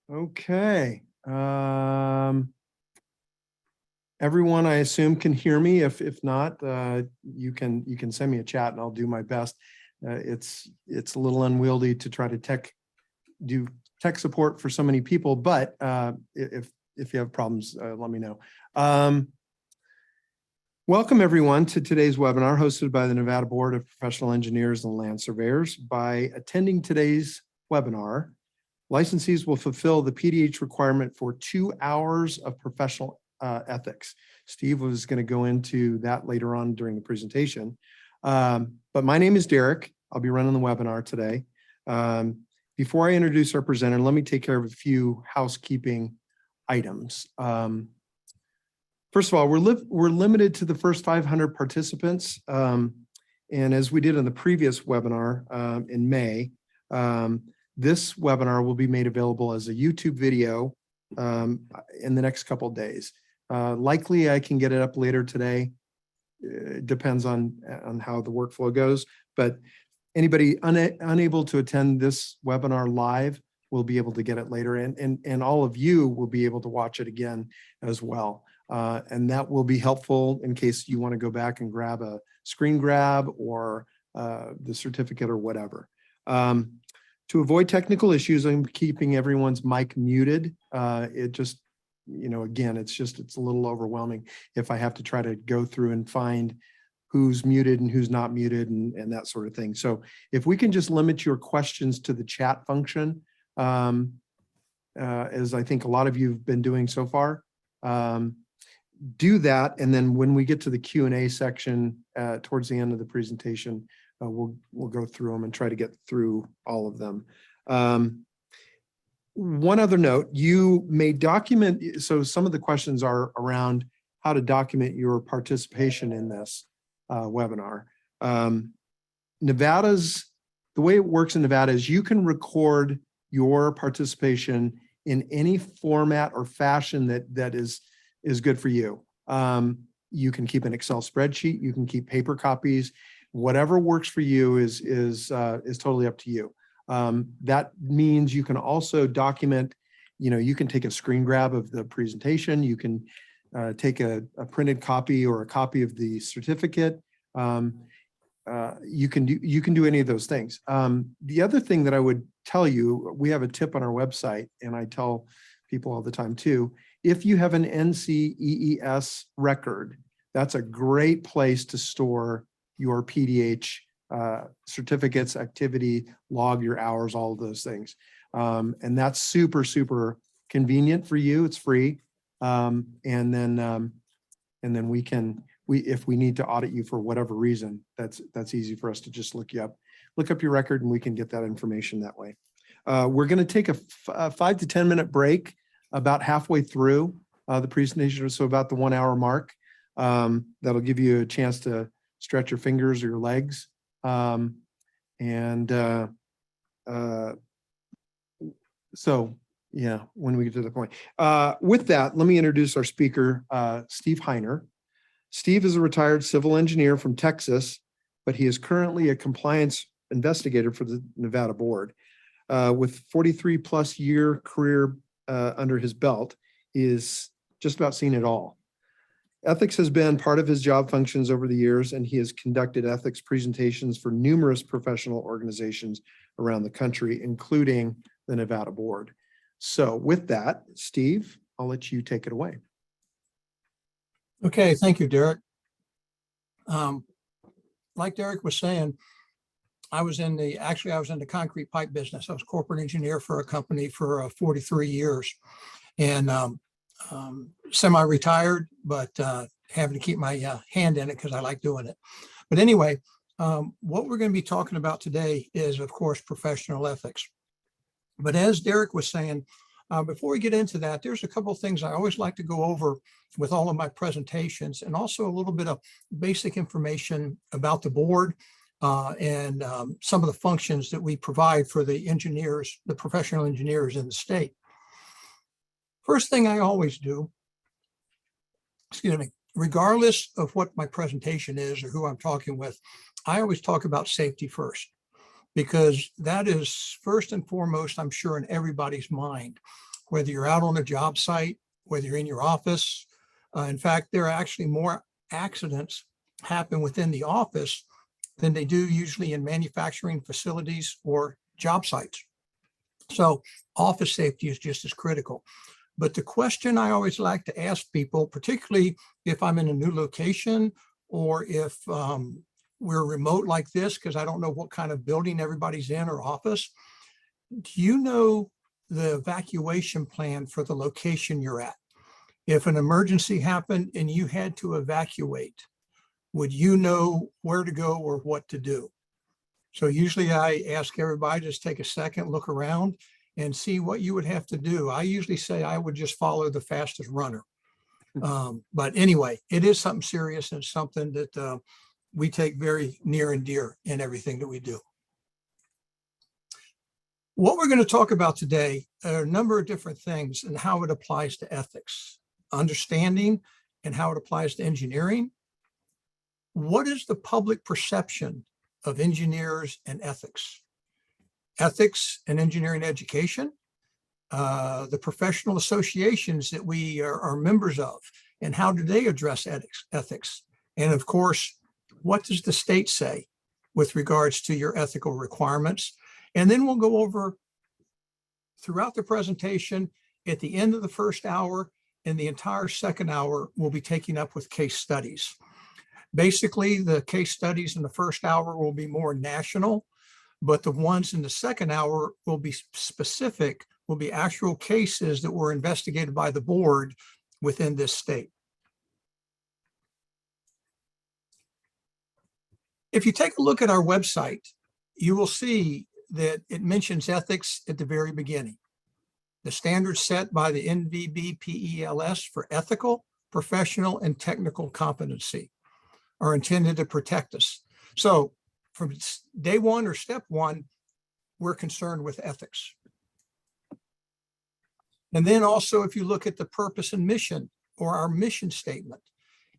Okay. Everyone, I assume, can hear me. If not, you can send me a chat and I'll do my best. It's a little unwieldy to try to do tech support for so many people, but if you have problems, let me know. Welcome everyone to today's webinar hosted by the Nevada Board of Professional Engineers and Land Surveyors. By attending today's webinar, licensees will fulfill the PDH requirement for 2 hours of professional ethics. Steve was going to go into that later on during the presentation. But my name is Derek. I'll be running the webinar today. Before I introduce our presenter, let me take care of a few housekeeping items. First of all, we're limited to the first 500 participants. And as we did in the previous webinar in May, this webinar will be made available as a YouTube video in the next couple of days. Likely I can get it up later today. It depends on how the workflow goes, but anybody unable to attend this webinar live will be able to get it later, and all of you will be able to watch it again as well. And that will be helpful in case you want to go back and grab a screen grab or the certificate or whatever. To avoid technical issues, I'm keeping everyone's mic muted. It just, again, it's a little overwhelming if I have to try to go through and find who's muted and who's not muted and that sort of thing. So if we can just limit your questions to the chat function, as I think a lot of you have been doing so far, do that. And then when we get to the Q&A section towards the end of the presentation, we'll go through them and try to get through all of them. One other note, you may document, so some of the questions are around how to document your participation in this webinar. The way it works in Nevada is you can record your participation in any format or fashion that is good for you. You can keep an Excel spreadsheet, you can keep paper copies, whatever works for you is totally up to you. That means you can also document, you can take a screen grab of the presentation, you can take a printed copy or a copy of the certificate. You can do any of those things. The other thing that I would tell you, we have a tip on our website, and I tell people all the time too, if you have an NCEES record, that's a great place to store your PDH certificates, activity, log your hours, all of those things. And that's super, super convenient for you. It's free. And then if we need to audit you for whatever reason, that's easy for us to just look up your record, and we can get that information that way. We're going to take a 5 to 10 minute break about halfway through the presentation, so about the 1 hour mark. That'll give you a chance to stretch your fingers or your legs. So yeah, when we get to the point. With that, let me introduce our speaker, Steve Heiner. Steve is a retired civil engineer from Texas, but he is currently a compliance investigator for the Nevada Board. With 43 plus year career under his belt, he is just about seen it all. Ethics has been part of his job functions over the years, and he has conducted ethics presentations for numerous professional organizations around the country, including the Nevada Board. So with that, Steve, I'll let you take it away. Okay, thank you, Derek. Like Derek was saying, I was in the concrete pipe business. I was corporate engineer for a company for 43 years, and semi-retired, but having to keep my hand in it because I like doing it. But anyway, what we're going to be talking about today is, of course, professional ethics. But as Derek was saying, before we get into that, there's a couple of things I always like to go over with all of my presentations, and also a little bit of basic information about the board and some of the functions that we provide for the engineers, the professional engineers in the state. First thing I always do, regardless of what my presentation is or who I'm talking with, I always talk about safety first, because that is first and foremost, I'm sure, in everybody's mind. whether you're out on a job site, whether you're in your office. In fact, there are actually more accidents happen within the office than they do usually in manufacturing facilities or job sites. So office safety is just as critical. But the question I always like to ask people, particularly if I'm in a new location or if we're remote like this, because I don't know what kind of building everybody's in or office, do you know the evacuation plan for the location you're at? If an emergency happened and you had to evacuate, would you know where to go or what to do? So usually I ask everybody, just take a second, look around and see what you would have to do. I usually say I would just follow the fastest runner. But anyway, it is something serious and something that we take very near and dear in everything that we do. What we're going to talk about today are a number of different things and how it applies to ethics, understanding and how it applies to engineering. What is the public perception of engineers and ethics? Ethics and engineering education, the professional associations that we are members of, and how do they address ethics? And of course, what does the state say with regards to your ethical requirements? And then we'll go over throughout the presentation. At the end of the first hour and the entire second hour, we'll be taking up with case studies. Basically, the case studies in the first hour will be more national, but the ones in the second hour will be specific, will be actual cases that were investigated by the board within this state. If you take a look at our website, you will see that it mentions ethics at the very beginning. The standards set by the NVBPELS for ethical, professional, and technical competency are intended to protect us. So from day one or step one, we're concerned with ethics. And then also, if you look at the purpose and mission or our mission statement,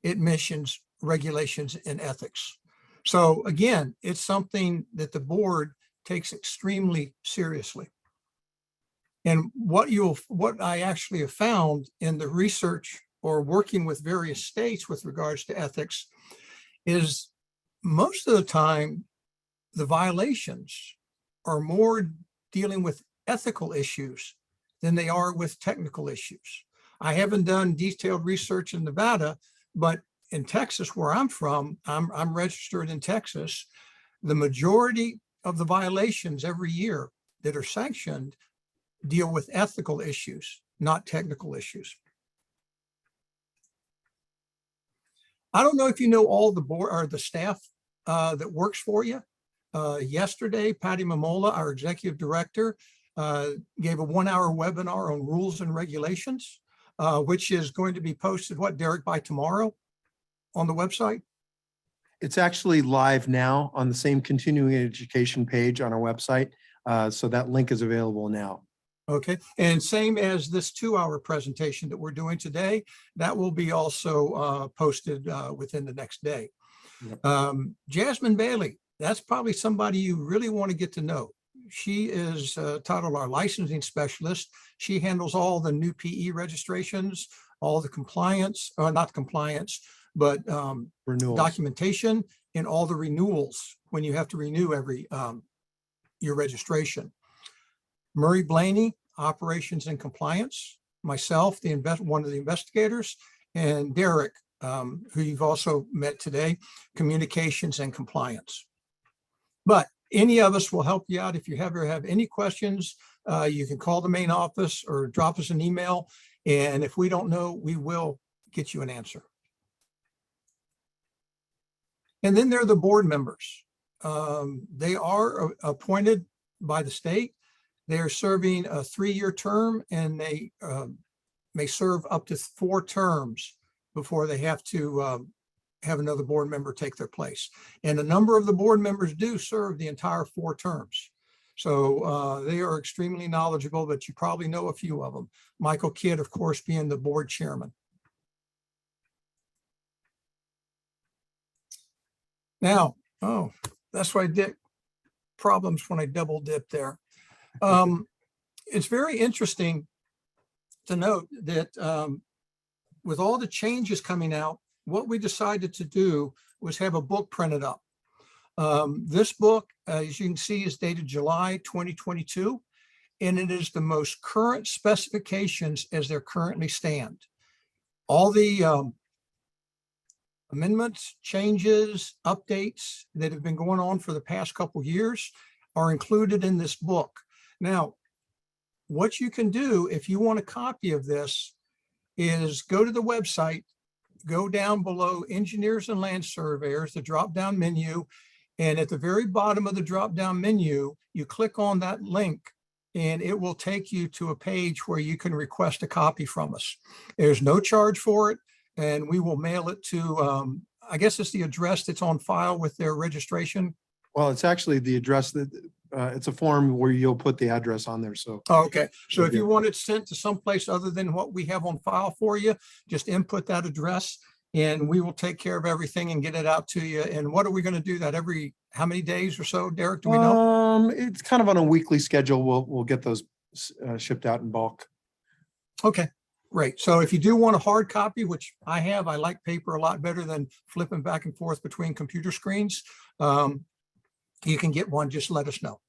it mentions regulations and ethics. So again, it's something that the board takes extremely seriously. And what I actually have found in the research or working with various states with regards to ethics is most of the time, the violations are more dealing with ethical issues than they are with technical issues. I haven't done detailed research in Nevada, but in Texas, where I'm from, I'm registered in Texas. The majority of the violations every year that are sanctioned deal with ethical issues, not technical issues. I don't know if you know all the board or the staff that works for you. Yesterday, Patty Mamola, our executive director, gave a 1-hour webinar on rules and regulations, which is going to be posted, what, Derek, by tomorrow on the website? It's actually live now on the same continuing education page on our website. So that link is available now. Okay, and same as this 2-hour presentation that we're doing today, that will be also posted within the next day. Yep. Jasmine Bailey, that's probably somebody you really want to get to know. She is titled our licensing specialist. She handles all the new PE registrations, all the compliance, not compliance, but documentation and all the renewals when you have to renew every your registration. Murray Blaney, operations and compliance, myself, one of the investigators, and Derek, who you've also met today, communications and compliance. But any of us will help you out. If you ever have any questions, you can call the main office or drop us an email. And if we don't know, we will get you an answer. And then there are the board members. They are appointed by the state. They are serving a 3-year term, and they may serve up to 4 terms before they have to have another board member take their place. And a number of the board members do serve the entire 4 terms. So they are extremely knowledgeable, but you probably know a few of them. Michael Kidd, of course, being the board chairman. Now, oh, that's why I did problems when I double dip there. It's very interesting to note that with all the changes coming out, what we decided to do was have a book printed up. This book, as you can see, is dated July 2022, and it is the most current specifications as they're currently stand. All the amendments, changes, updates that have been going on for the past couple years are included in this book. Now, what you can do if you want a copy of this is go to the website, go down below Engineers and Land Surveyors, the drop-down menu, and at the very bottom of the drop-down menu, you click on that link and it will take you to a page where you can request a copy from us. There's no charge for it, and we will mail it to, I guess it's the address that's on file with their registration. Well, it's actually the address that, it's a form where you'll put the address on there. So Oh, okay. So if you want it sent to someplace other than what we have on file for you, just input that address and we will take care of everything and get it out to you. And what are we going to do that every, how many days or so, Derek? Do we know? It's kind of on a weekly schedule. We'll get those shipped out in bulk. Okay, great. So if you do want a hard copy, which I have, I like paper a lot better than flipping back and forth between computer screens. You can get one, just let us know.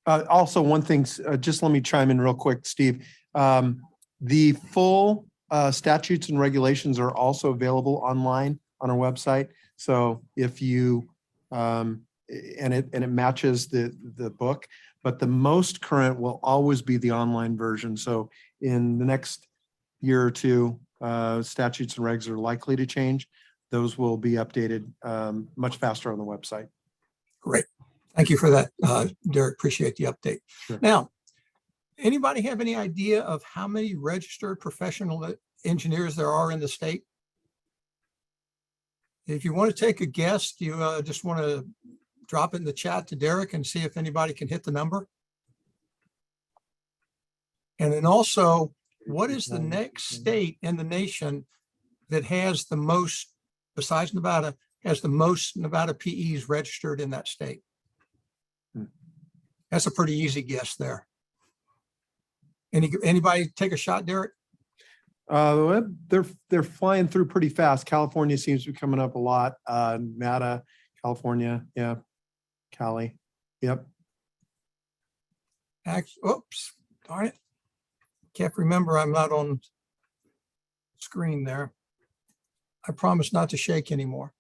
Also, one thing, just let me chime in real quick, Steve. The full statutes and regulations are also available online on our website. So if you, and it matches the book, but the most current will always be the online version. So in the next year or two, statutes and regs are likely to change. Those will be updated much faster on the website. Great. Thank you for that, Derek. Appreciate the update. Sure. Now, anybody have any idea of how many registered professional engineers there are in the state? If you want to take a guess, do you just want to drop it in the chat to Derek and see if anybody can hit the number? And then also, what is the next state in the nation that has the most, besides Nevada, has the most Nevada PEs registered in that state? That's a pretty easy guess there. Anybody take a shot, Derek? They're flying through pretty fast. California seems to be coming up a lot. Nevada, California, yeah, Cali, yep. Actually, oops, darn it. Can't remember, I'm not on screen there. I promise not to shake anymore.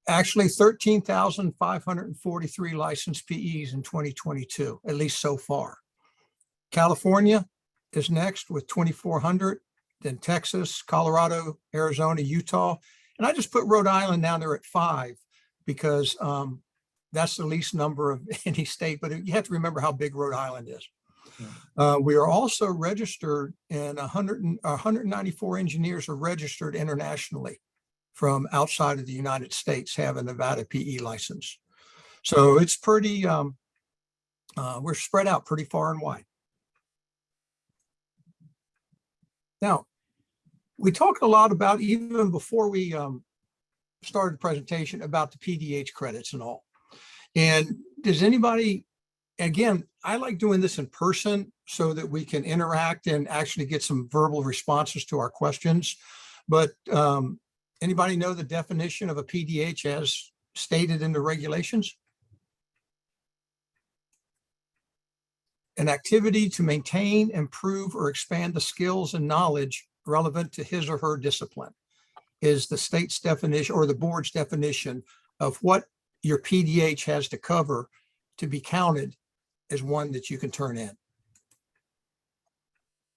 Actually, 13,543 licensed PEs in 2022, at least so far. California is next with 2,400, then Texas, Colorado, Arizona, Utah. And I just put Rhode Island down there at 5 because that's the least number of any state, but you have to remember how big Rhode Island is. We are also registered, and 194 engineers are registered internationally from outside of the United States, have a Nevada PE license. So it's pretty, we're spread out pretty far and wide. Now, we talked a lot about, even before we started the presentation, about the PDH credits and all. And does anybody, again, I like doing this in person so that we can interact and actually get some verbal responses to our questions. But anybody know the definition of a PDH as stated in the regulations? An activity to maintain, improve, or expand the skills and knowledge relevant to his or her discipline is the state's definition, or the board's definition, of what your PDH has to cover to be counted as one that you can turn in.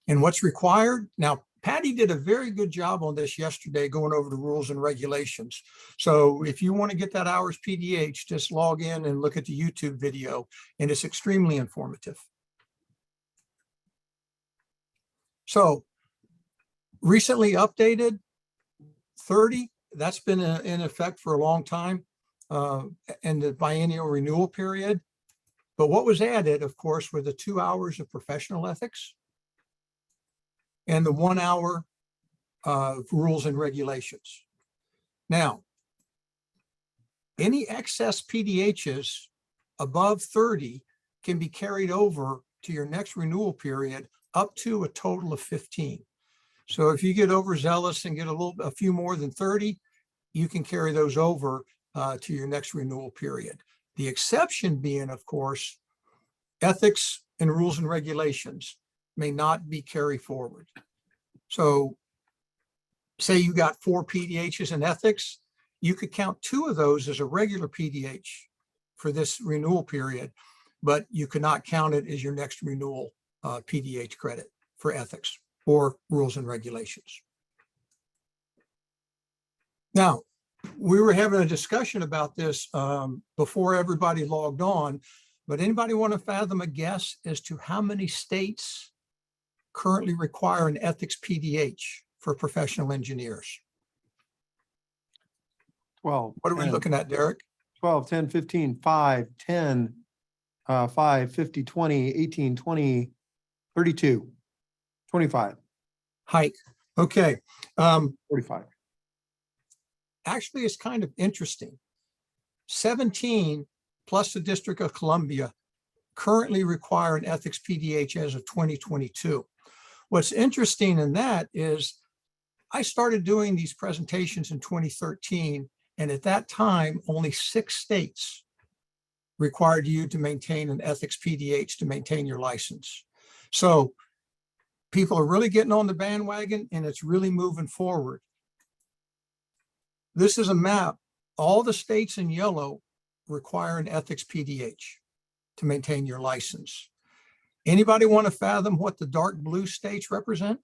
And what's required? Now, Patty did a very good job on this yesterday, going over the rules and regulations. So if you want to get that hours PDH, just log in and look at the YouTube video, and it's extremely informative. So recently updated 30, that's been in effect for a long time, and the biennial renewal period. But what was added, of course, were the 2 hours of professional ethics and the 1 hour of rules and regulations. Now, any excess PDHs above 30 can be carried over to your next renewal period up to a total of 15. So if you get overzealous and get a few more than 30, you can carry those over to your next renewal period. The exception being, of course, ethics and rules and regulations may not be carried forward. So say you got 4 PDHs in ethics, you could count 2 of those as a regular PDH for this renewal period, but you could not count it as your next renewal PDH credit for ethics or rules and regulations. Now, we were having a discussion about this before everybody logged on, but anybody want to fathom a guess as to how many states currently require an ethics PDH for professional engineers? 12. What are we 10, looking at, Derek? 12, 10, 15, 5, 10, 5, 50, 20, 18, 20, 32, 25, Hike. Okay. 45. Actually, it's kind of interesting. 17 plus the District of Columbia currently require an ethics PDH as of 2022. What's interesting in that is I started doing these presentations in 2013, and at that time, only 6 states required you to maintain an ethics PDH to maintain your license. So people are really getting on the bandwagon, and it's really moving forward. This is a map. All the states in yellow require an ethics PDH to maintain your license. Anybody want to fathom what the dark blue states represent?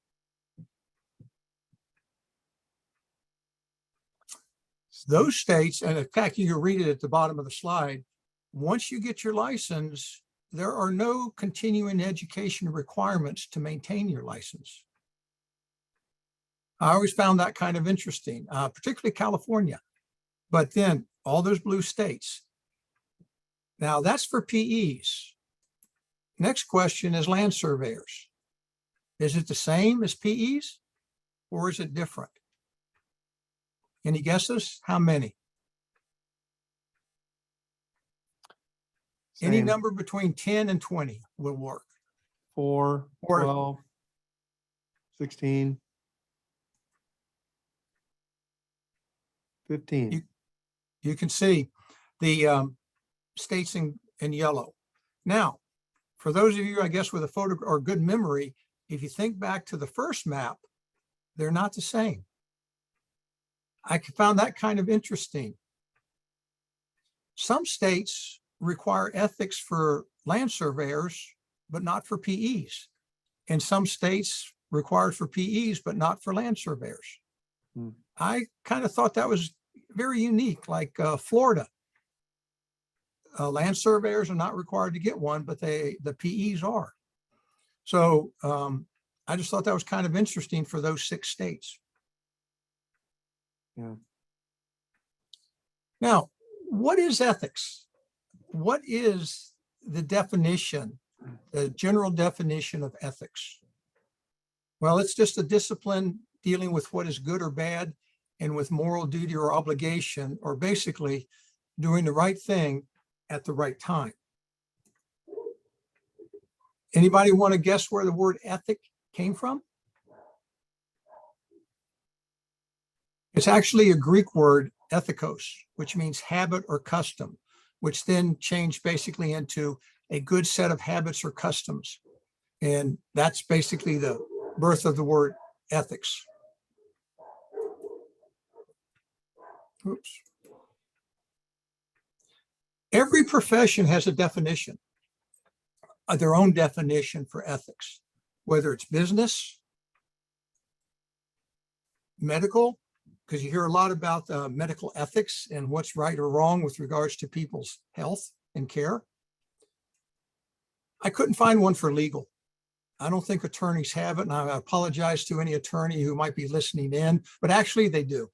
Those states, and in fact, you can read it at the bottom of the slide. Once you get your license, there are no continuing education requirements to maintain your license. I always found that kind of interesting, particularly California. But then all those blue states. Now that's for PEs. Next question is land surveyors. Is it the same as PEs or is it different? Any guesses? How many? Any Same. number between 10 and 20 will work. 4, Or- 12, 16, 15. You can see the states in yellow. Now, for those of you, I guess, with a photo or good memory, if you think back to the first map, they're not the same. I found that kind of interesting. Some states require ethics for land surveyors, but not for PEs. And some states require for PEs, but not for land surveyors. I kind of thought that was very unique, like Florida. Land surveyors are not required to get one, but the PEs are. So I just thought that was kind of interesting for those 6 states. Yeah. Now, what is ethics? What is the definition, the general definition of ethics? Well, it's just a discipline dealing with what is good or bad and with moral duty or obligation, or basically doing the right thing at the right time. Anybody want to guess where the word ethic came from? It's actually a Greek word, ethikos, which means habit or custom, which then changed basically into a good set of habits or customs. And that's basically the birth of the word ethics. Oops. Every profession has a definition, their own definition for ethics, whether it's business, medical, because you hear a lot about medical ethics and what's right or wrong with regards to people's health and care. I couldn't find one for legal. I don't think attorneys have it, and I apologize to any attorney who might be listening in, but actually they do.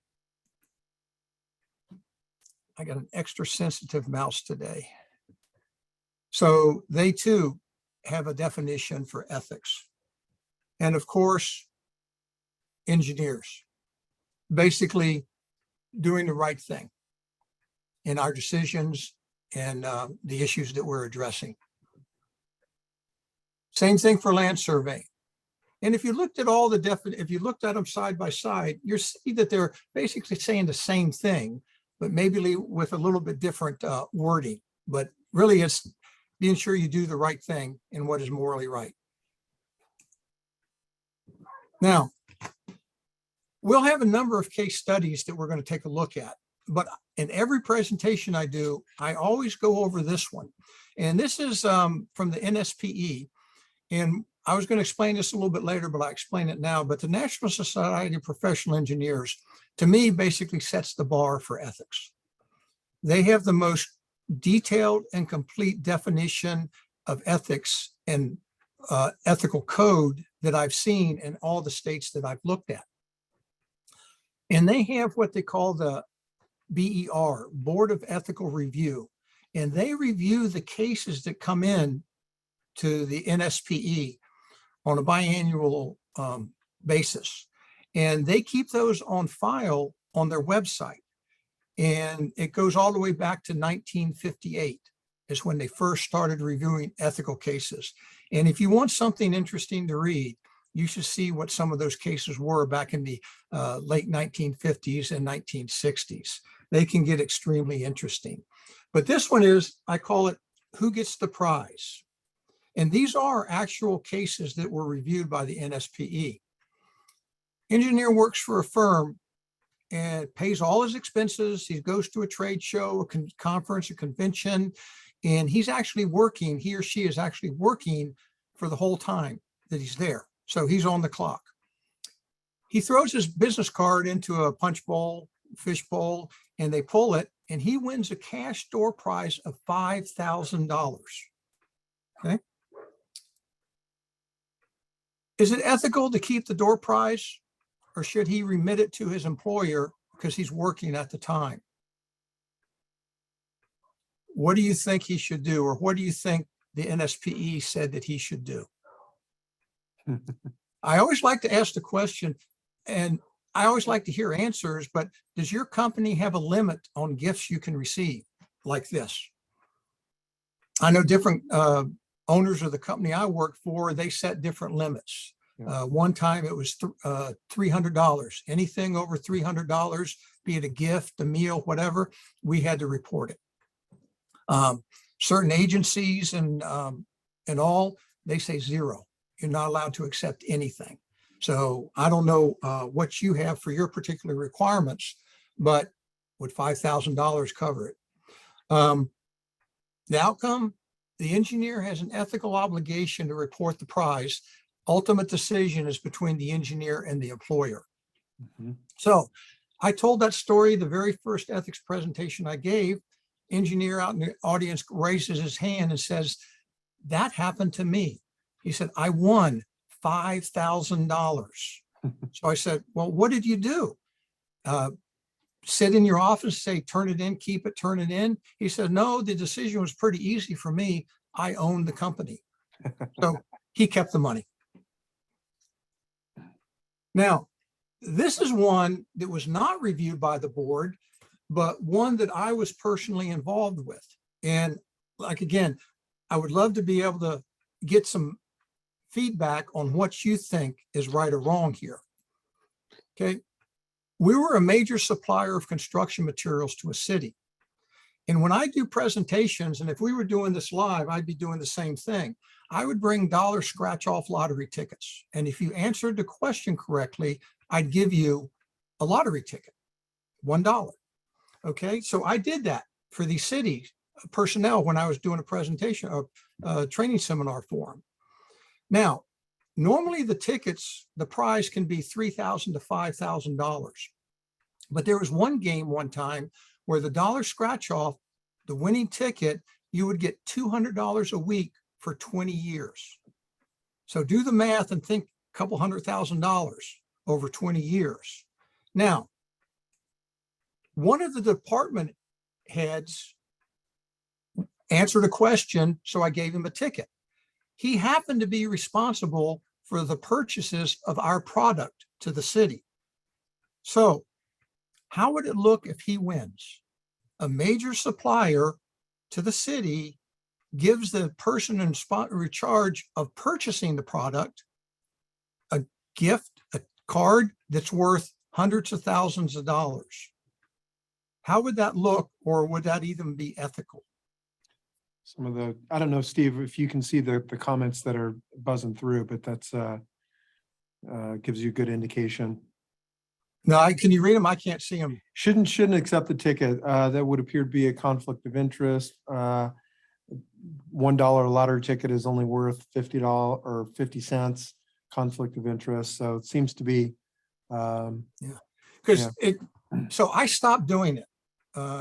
I got an extra sensitive mouse today. So they too have a definition for ethics. And of course, engineers, basically doing the right thing in our decisions and the issues that we're addressing. Same thing for land surveying. And if you looked at all the if you looked at them side by side, you see that they're basically saying the same thing, but maybe with a little bit different wording. But really, it's being sure you do the right thing and what is morally right. Now, we'll have a number of case studies that we're going to take a look at. But in every presentation I do, I always go over this one. And this is from the NSPE. And I was going to explain this a little bit later, but I explain it now. But the National Society of Professional Engineers, to me, basically sets the bar for ethics. They have the most detailed and complete definition of ethics and ethical code that I've seen in all the states that I've looked at. And they have what they call the BER, Board of Ethical Review. And they review the cases that come in to the NSPE on a biannual basis. And they keep those on file on their website. And it goes all the way back to 1958 is when they first started reviewing ethical cases. And if you want something interesting to read, you should see what some of those cases were back in the late 1950s and 1960s. They can get extremely interesting. But this one is, I call it, Who Gets the Prize? And these are actual cases that were reviewed by the NSPE. Engineer works for a firm and pays all his expenses. He goes to a trade show, a conference, a convention, and he's actually working, he or she is actually working for the whole time that he's there. So he's on the clock. He throws his business card into a punch bowl, fish bowl, and they pull it, and he wins a cash door prize of $5,000. Okay. Is it ethical to keep the door prize, or should he remit it to his employer because he's working at the time? What do you think he should do, or what do you think the NSPE said that he should do? I always like to ask the question, and I always like to hear answers, but does your company have a limit on gifts you can receive like this? I know different owners of the company I work for, they set different limits. Yeah. One time it was $300. Anything over $300, be it a gift, a meal, whatever, we had to report it. Certain agencies and all, they say zero. You're not allowed to accept anything. So I don't know what you have for your particular requirements, but would $5,000 cover it? The outcome, the engineer has an ethical obligation to report the prize. Ultimate decision is between the engineer and the employer. Mm-hmm. So I told that story the very first ethics presentation I gave. Engineer out in the audience raises his hand and says, that happened to me. He said, I won $5,000. So I said, well, what did you do? Sit in your office, say, turn it in, keep it, turn it in. He said, no, the decision was pretty easy for me. I owned the company. So he kept the money. Now, this is one that was not reviewed by the board, but one that I was personally involved with. And like, again, I would love to be able to get some feedback on what you think is right or wrong here. Okay. We were a major supplier of construction materials to a city. And when I do presentations, and if we were doing this live, I'd be doing the same thing. I would bring dollar scratch-off lottery tickets. And if you answered the question correctly, I'd give you a lottery ticket, $1. Okay, so I did that for the city personnel when I was doing a presentation or a training seminar for them. Now, normally the tickets, the prize can be $3,000 to $5,000. But there was one game one time where the dollar scratch off, the winning ticket, you would get $200 a week for 20 years. So do the math and think a couple $100,000 over 20 years. Now, one of the department heads answered a question, so I gave him a ticket. He happened to be responsible for the purchases of our product to the city. So how would it look if he wins? A major supplier to the city gives the person in charge of purchasing the product a gift, a card that's worth hundreds of thousands of dollars. How would that look, or would that even be ethical? Some of the, I don't know, Steve, if you can see the comments that are buzzing through, but that's gives you a good indication. No, can you read them? I can't see them. Shouldn't accept the ticket. That would appear to be a conflict of interest. $1 lottery ticket is only worth $50 or 50 cents. Conflict of interest. So it seems to be. Because so I stopped doing it.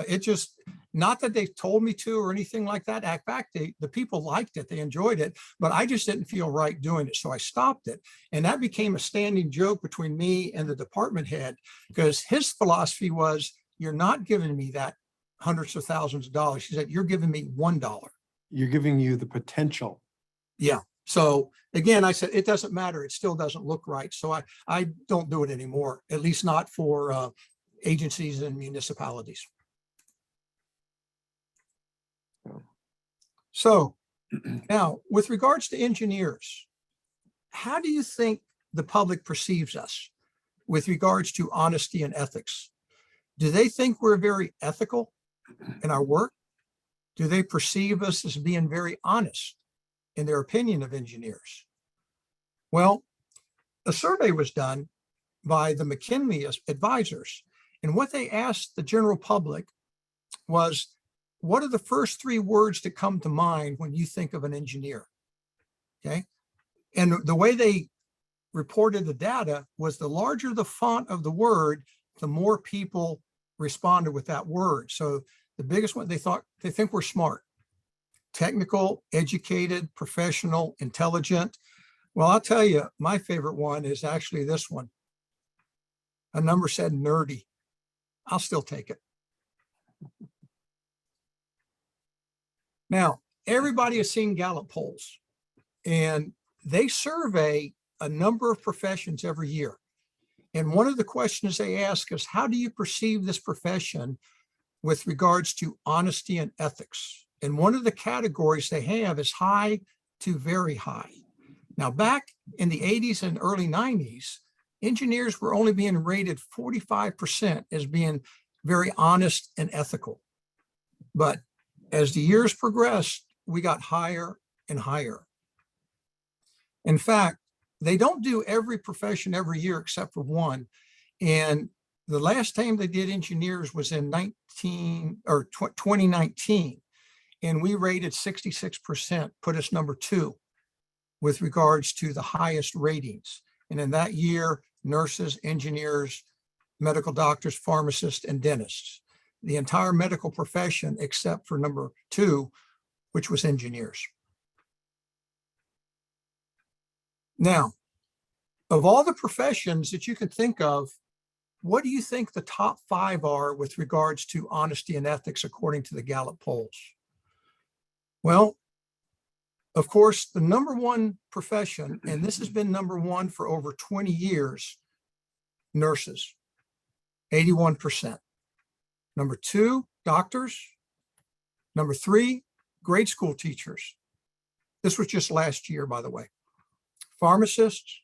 It just, not that they told me to or anything like that. In fact, the people liked it, they enjoyed it, but I just didn't feel right doing it. So I stopped it. And that became a standing joke between me and the department head, because his philosophy was, you're not giving me that hundreds of thousands of dollars. He said, you're giving me $1. You're giving you the potential. Yeah. So again, I said, it doesn't matter. It still doesn't look right. So I don't do it anymore, at least not for agencies and municipalities. So now, with regards to engineers, how do you think the public perceives us with regards to honesty and ethics? Do they think we're very ethical in our work? Do they perceive us as being very honest in their opinion of engineers? Well, a survey was done by the McKinsey advisors, and what they asked the general public was, what are the first 3 words that come to mind when you think of an engineer? Okay. And the way they reported the data was, the larger the font of the word, the more people responded with that word. So the biggest one, they think we're smart, technical, educated, professional, intelligent. Well, I'll tell you, my favorite one is actually this one. A number said nerdy. I'll still take it. Now, everybody has seen Gallup polls, and they survey a number of professions every year. And one of the questions they ask is, how do you perceive this profession with regards to honesty and ethics? And one of the categories they have is high to very high. Now, back in the 80s and early 90s, engineers were only being rated 45% as being very honest and ethical. But as the years progressed, we got higher and higher. In fact, they don't do every profession every year except for one. And the last time they did engineers was in 2019. And we rated 66%, put us number 2 with regards to the highest ratings. And in that year, nurses, engineers, medical doctors, pharmacists, and dentists. The entire medical profession except for number 2, which was engineers. Now, of all the professions that you can think of, what do you think the top 5 are with regards to honesty and ethics according to the Gallup polls? Well, of course, the number 1 profession, and this has been number 1 for over 20 years, nurses, 81%. Number 2, doctors. Number 3, grade school teachers. This was just last year, by the way. Pharmacists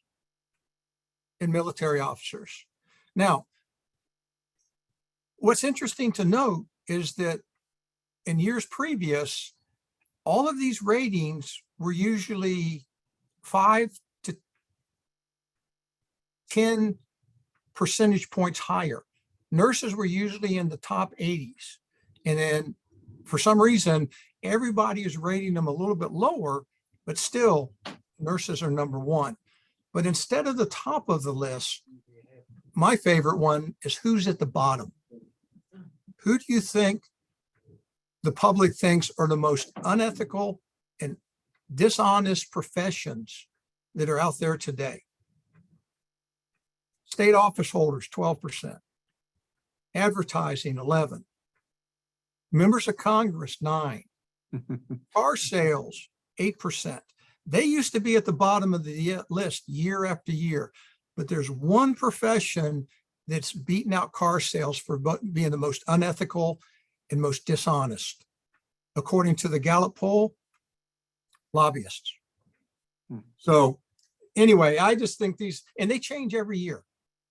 and military officers. Now, what's interesting to note is that in years previous, all of these ratings were usually 5 to 10 percentage points higher. Nurses were usually in the top 80s. And then for some reason, everybody is rating them a little bit lower, but still nurses are number 1. But instead of the top of the list, my favorite one is who's at the bottom. Who do you think the public thinks are the most unethical and dishonest professions that are out there today? State office holders, 12%. Advertising, 11%. Members of Congress, 9%. Car sales, 8%. They used to be at the bottom of the list year after year, but there's one profession that's beaten out car sales for being the most unethical and most dishonest. According to the Gallup poll, lobbyists. Hmm. So anyway, I just think these, and they change every year.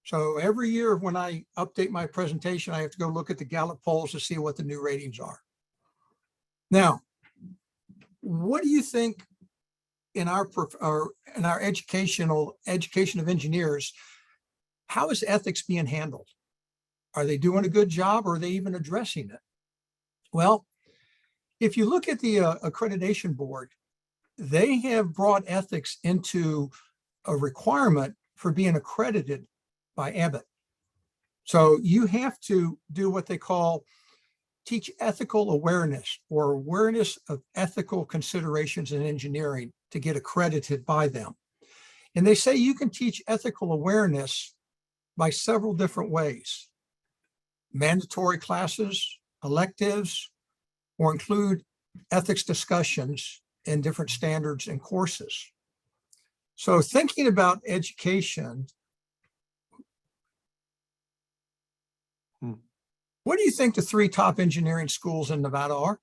So every year when I update my presentation, I have to go look at the Gallup polls to see what the new ratings are. Now, what do you think in our education of engineers, how is ethics being handled? Are they doing a good job, or are they even addressing it? Well, if you look at the accreditation board, they have brought ethics into a requirement for being accredited by Abbott. So you have to do what they call teach ethical awareness, or awareness of ethical considerations in engineering, to get accredited by them. And they say you can teach ethical awareness by several different ways: mandatory classes, electives, or include ethics discussions in different standards and courses. So thinking about education, what do you think the 3 top engineering schools in Nevada are?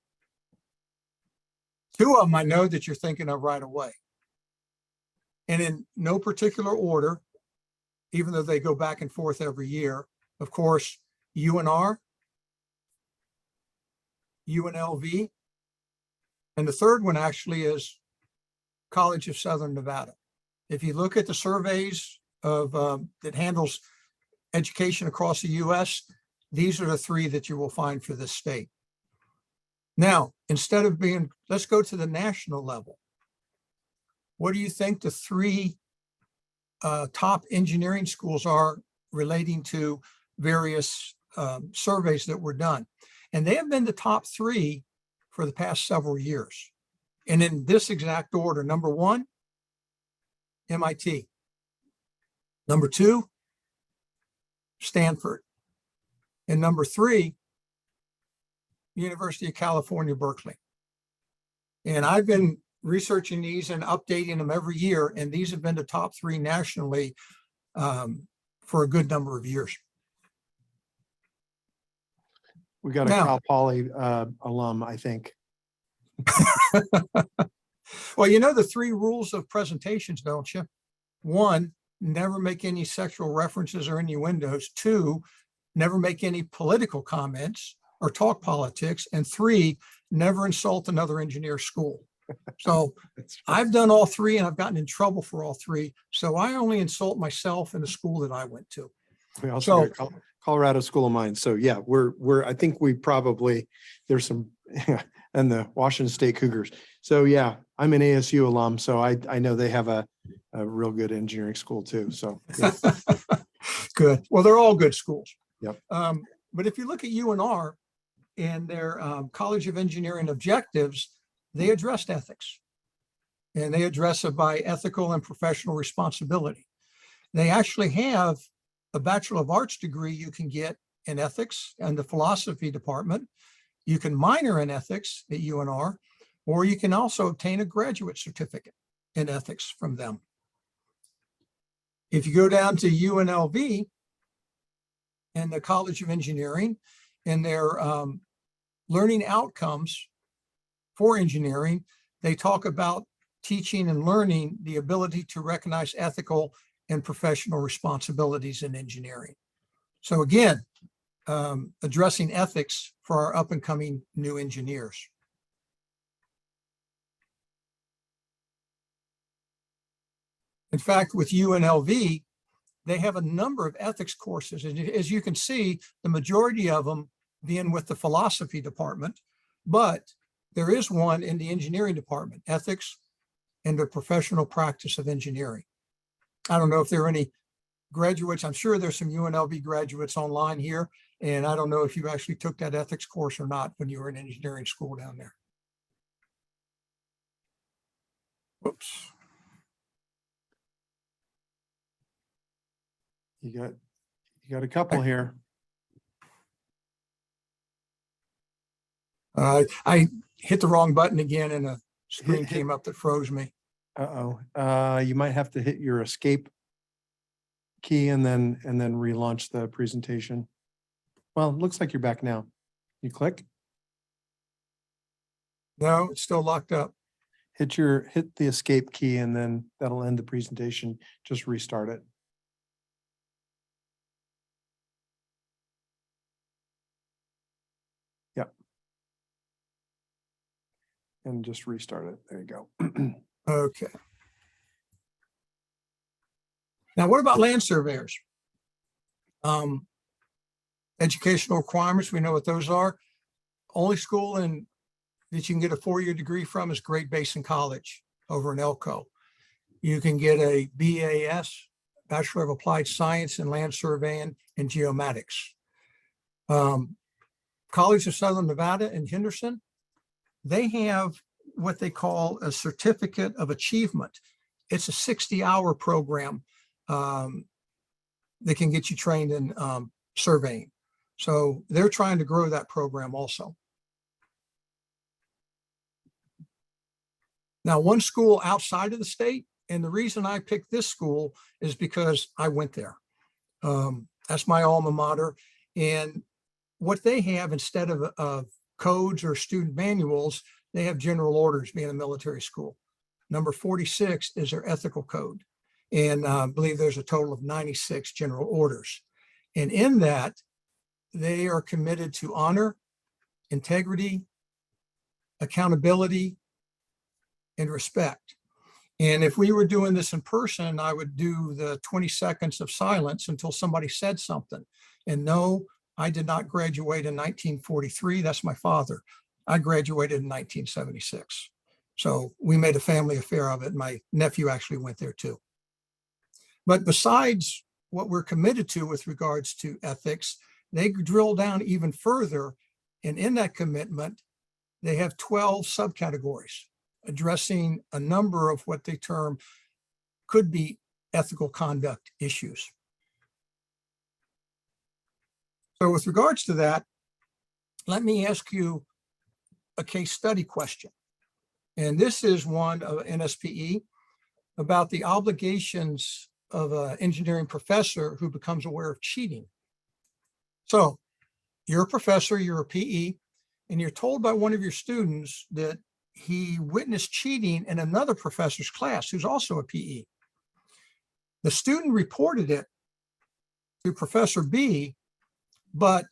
2 of them I know that you're thinking of right away. And in no particular order, even though they go back and forth every year, of course, UNR, UNLV, and the third one actually is College of Southern Nevada. If you look at the surveys of that handles education across the US, these are the 3 that you will find for this state. Now, instead of being, let's go to the national level. What do you think the 3 top engineering schools are relating to various surveys that were done? And they have been the top 3 for the past several years. And in this exact order: number 1, MIT. Number 2, Stanford. And number 3, University of California, Berkeley. And I've been researching these and updating them every year, and these have been the top 3 nationally for a good number of years. We got a Now, Cal Poly alum, I think. Well, you know the 3 rules of presentations, don't you? 1, never make any sexual references or innuendos. 2, never make any political comments or talk politics. And 3, never insult another engineer school. So I've done all 3, and I've gotten in trouble for all 3. So I only insult myself and the school that I went to. We also So, got Colorado School of Mines. So yeah, I think we probably, there's some, and the Washington State Cougars. So yeah, I'm an ASU alum, so I know they have a real good engineering school too. So yeah. Good. Well, they're all good schools. Yep. But if you look at UNR and their College of Engineering objectives, they addressed ethics, and they address it by ethical and professional responsibility. They actually have a Bachelor of Arts degree you can get in ethics and the philosophy department. You can minor in ethics at UNR, or you can also obtain a graduate certificate in ethics from them. If you go down to UNLV and the College of Engineering and their learning outcomes for engineering, they talk about teaching and learning the ability to recognize ethical and professional responsibilities in engineering. So again, addressing ethics for our up and coming new engineers. In fact, with UNLV, they have a number of ethics courses. And as you can see, the majority of them being with the philosophy department, but there is one in the engineering department, ethics and the professional practice of engineering. I don't know if there are any graduates. I'm sure there's some UNLV graduates online here. And I don't know if you actually took that ethics course or not when you were in engineering school down there. Whoops. You got a couple here. I hit the wrong button again, and a screen came up that froze me. You might have to hit your escape key and then relaunch the presentation. Well, it looks like you're back now. You click. No, it's still locked up. hit the escape key and then that'll end the presentation. Just restart it. Yep. And just restart it. There you go. Okay. Now, what about land surveyors? Educational requirements, we know what those are. Only school that you can get a 4-year degree from is Great Basin College over in Elko. You can get a BAS, Bachelor of Applied Science in Land Surveying and Geomatics. College of Southern Nevada in Henderson, they have what they call a Certificate of Achievement. It's a 60-hour program that can get you trained in surveying. So they're trying to grow that program also. Now, one school outside of the state, and the reason I picked this school is because I went there. That's my alma mater. And what they have, instead of codes or student manuals, they have general orders, being a military school. Number 46 is their ethical code. And I believe there's a total of 96 general orders. And in that, they are committed to honor, integrity, accountability, and respect. And if we were doing this in person, I would do the 20 seconds of silence until somebody said something. And no, I did not graduate in 1943. That's my father. I graduated in 1976. So we made a family affair of it. My nephew actually went there too. But besides what we're committed to with regards to ethics, they drill down even further. And in that commitment, they have 12 subcategories addressing a number of what they term could be ethical conduct issues. So with regards to that, let me ask you a case study question. And this is one of NSPE about the obligations of an engineering professor who becomes aware of cheating. So you're a professor, you're a PE, and you're told by one of your students that he witnessed cheating in another professor's class who's also a PE. The student reported it to Professor B, but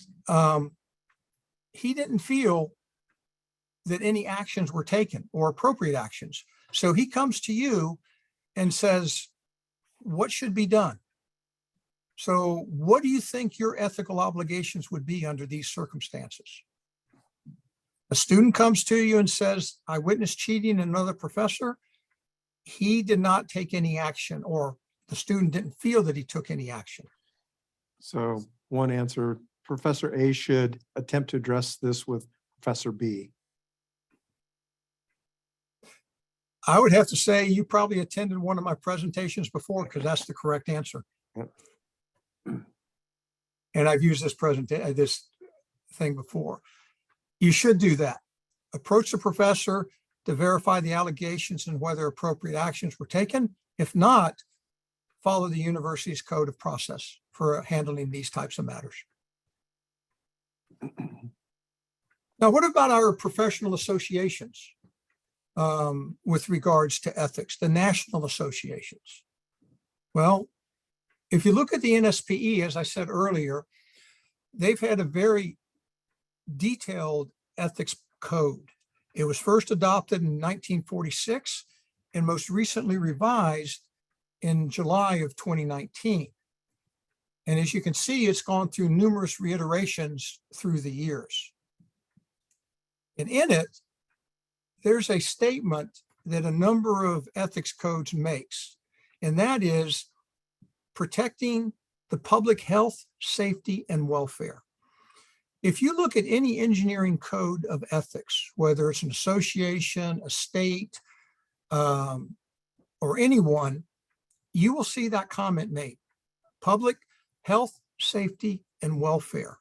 he didn't feel that any actions were taken or appropriate actions. So he comes to you and says, what should be done? So what do you think your ethical obligations would be under these circumstances? A student comes to you and says, I witnessed cheating in another professor. He did not take any action, or the student didn't feel that he took any action. So one answer, Professor A should attempt to address this with Professor B. I would have to say you probably attended one of my presentations before, because that's the correct answer. Yep. And I've used this thing before. You should do that. Approach the professor to verify the allegations and whether appropriate actions were taken. If not, follow the university's code of process for handling these types of matters. Now, what about our professional associations with regards to ethics, the national associations? Well, if you look at the NSPE, as I said earlier, they've had a very detailed ethics code. It was first adopted in 1946 and most recently revised in July of 2019. And as you can see, it's gone through numerous reiterations through the years. And in it, there's a statement that a number of ethics codes makes, and that is protecting the public health, safety, and welfare. If you look at any engineering code of ethics, whether it's an association, a state, or anyone, you will see that comment made: public health, safety, and welfare.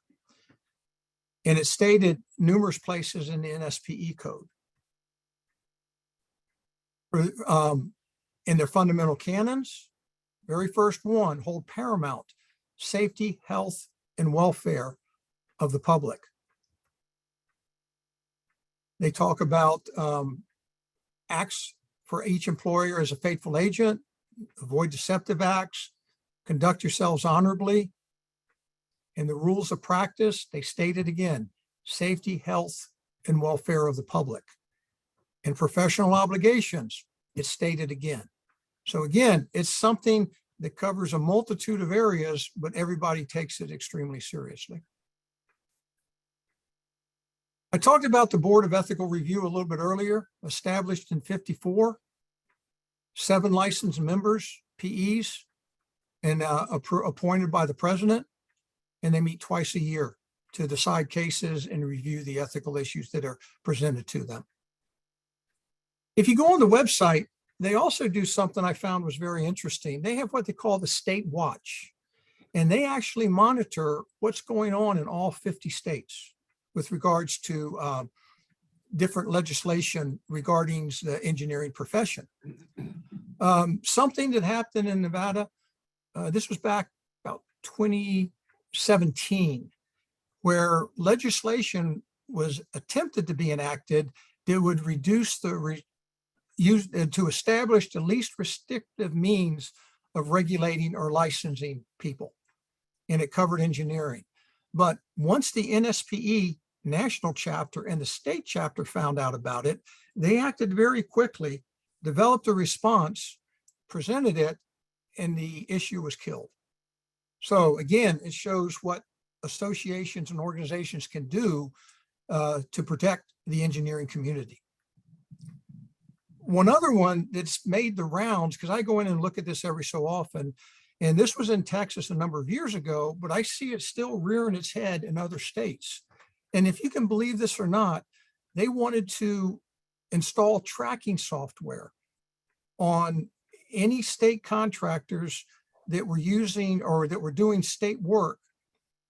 And it's stated numerous places in the NSPE code. In their fundamental canons, very first one, hold paramount safety, health, and welfare of the public. They talk about acts for each employer as a faithful agent, avoid deceptive acts, conduct yourselves honorably. In the rules of practice, they state it again, safety, health, and welfare of the public. In professional obligations, it's stated again. So again, it's something that covers a multitude of areas, but everybody takes it extremely seriously. I talked about the Board of Ethical Review a little bit earlier, established in '54, 7 licensed members, PEs, and appointed by the president, and they meet twice a year to decide cases and review the ethical issues that are presented to them. If you go on the website, they also do something I found was very interesting. They have what they call the State Watch, and they actually monitor what's going on in all 50 states with regards to different legislation regarding the engineering profession. Something that happened in Nevada, this was back about 2017, where legislation was attempted to be enacted that would reduce the to establish the least restrictive means of regulating or licensing people. And it covered engineering. But once the NSPE national chapter and the state chapter found out about it, they acted very quickly, developed a response, presented it, and the issue was killed. So again, it shows what associations and organizations can do to protect the engineering community. One other one that's made the rounds, because I go in and look at this every so often, and this was in Texas a number of years ago, but I see it still rearing its head in other states. And if you can believe this or not, they wanted to install tracking software on any state contractors that were using or that were doing state work.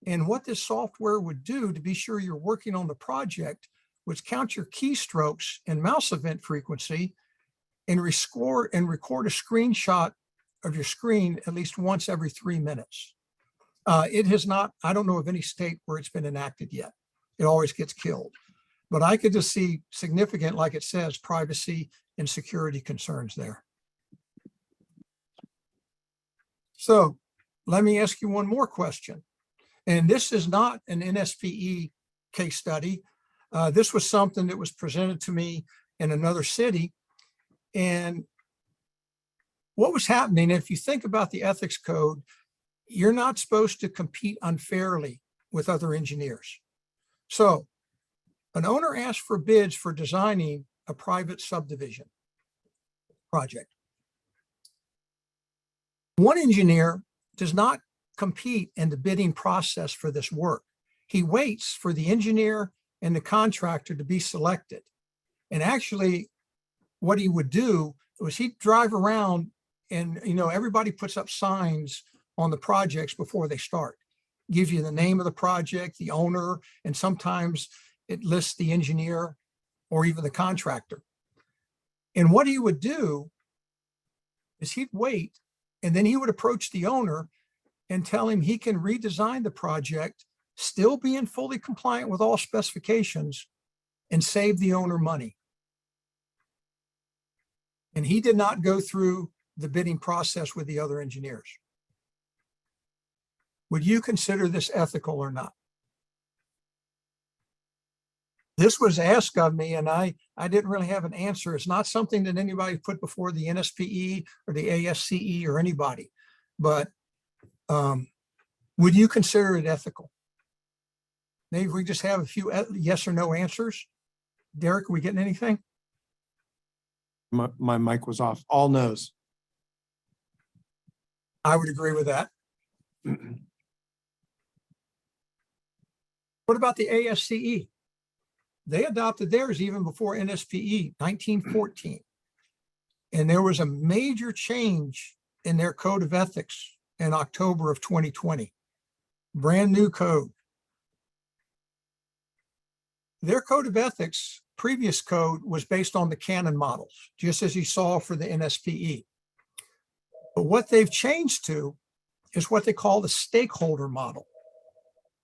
And what this software would do to be sure you're working on the project was count your keystrokes and mouse event frequency and record a screenshot of your screen at least once every 3 minutes. It has not, I don't know of any state where it's been enacted yet. It always gets killed. But I could just see significant, like it says, privacy and security concerns there. So let me ask you one more question. And this is not an NSPE case study. This was something that was presented to me in another city. And what was happening, if you think about the ethics code, you're not supposed to compete unfairly with other engineers. So an owner asked for bids for designing a private subdivision project. One engineer does not compete in the bidding process for this work. He waits for the engineer and the contractor to be selected. And actually, what he would do was he'd drive around and, everybody puts up signs on the projects before they start. Gives you the name of the project, the owner, and sometimes it lists the engineer or even the contractor. And what he would do is he'd wait, and then he would approach the owner and tell him he can redesign the project, still being fully compliant with all specifications, and save the owner money. And he did not go through the bidding process with the other engineers. Would you consider this ethical or not? This was asked of me, and I didn't really have an answer. It's not something that anybody put before the NSPE or the ASCE or anybody, but would you consider it ethical? Maybe we just have a few yes or no answers. Derek, are we getting anything? My mic was off. All no's. I would agree with that. What about the ASCE? They adopted theirs even before NSPE, 1914. And there was a major change in their code of ethics in October of 2020. Brand new code. Their code of ethics, previous code, was based on the Canon models, just as you saw for the NSPE. But what they've changed to is what they call the stakeholder model.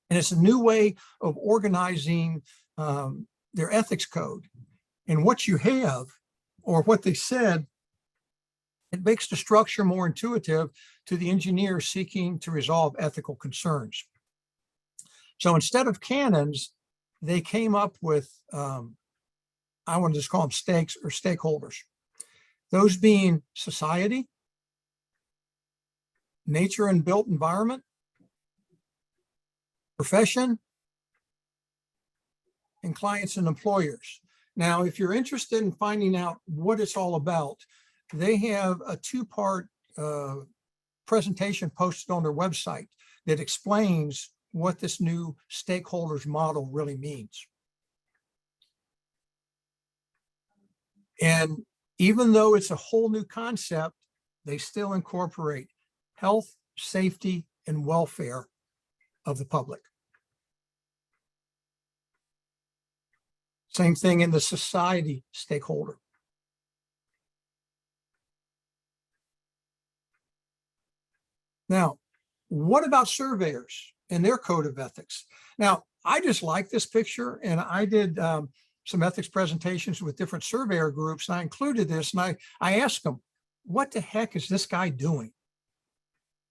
And it's a new way of organizing their ethics code. And what you have or what they said, it makes the structure more intuitive to the engineer seeking to resolve ethical concerns. So instead of canons, they came up with, I want to just call them stakes or stakeholders. Those being society, nature and built environment, profession, and clients and employers. Now, if you're interested in finding out what it's all about, they have a two-part presentation posted on their website that explains what this new stakeholders model really means. And even though it's a whole new concept, they still incorporate health, safety, and welfare of the public. Same thing in the society stakeholder. Now, what about surveyors and their code of ethics? Now, I just like this picture, and I did some ethics presentations with different surveyor groups, and I included this, and I asked them, what the heck is this guy doing?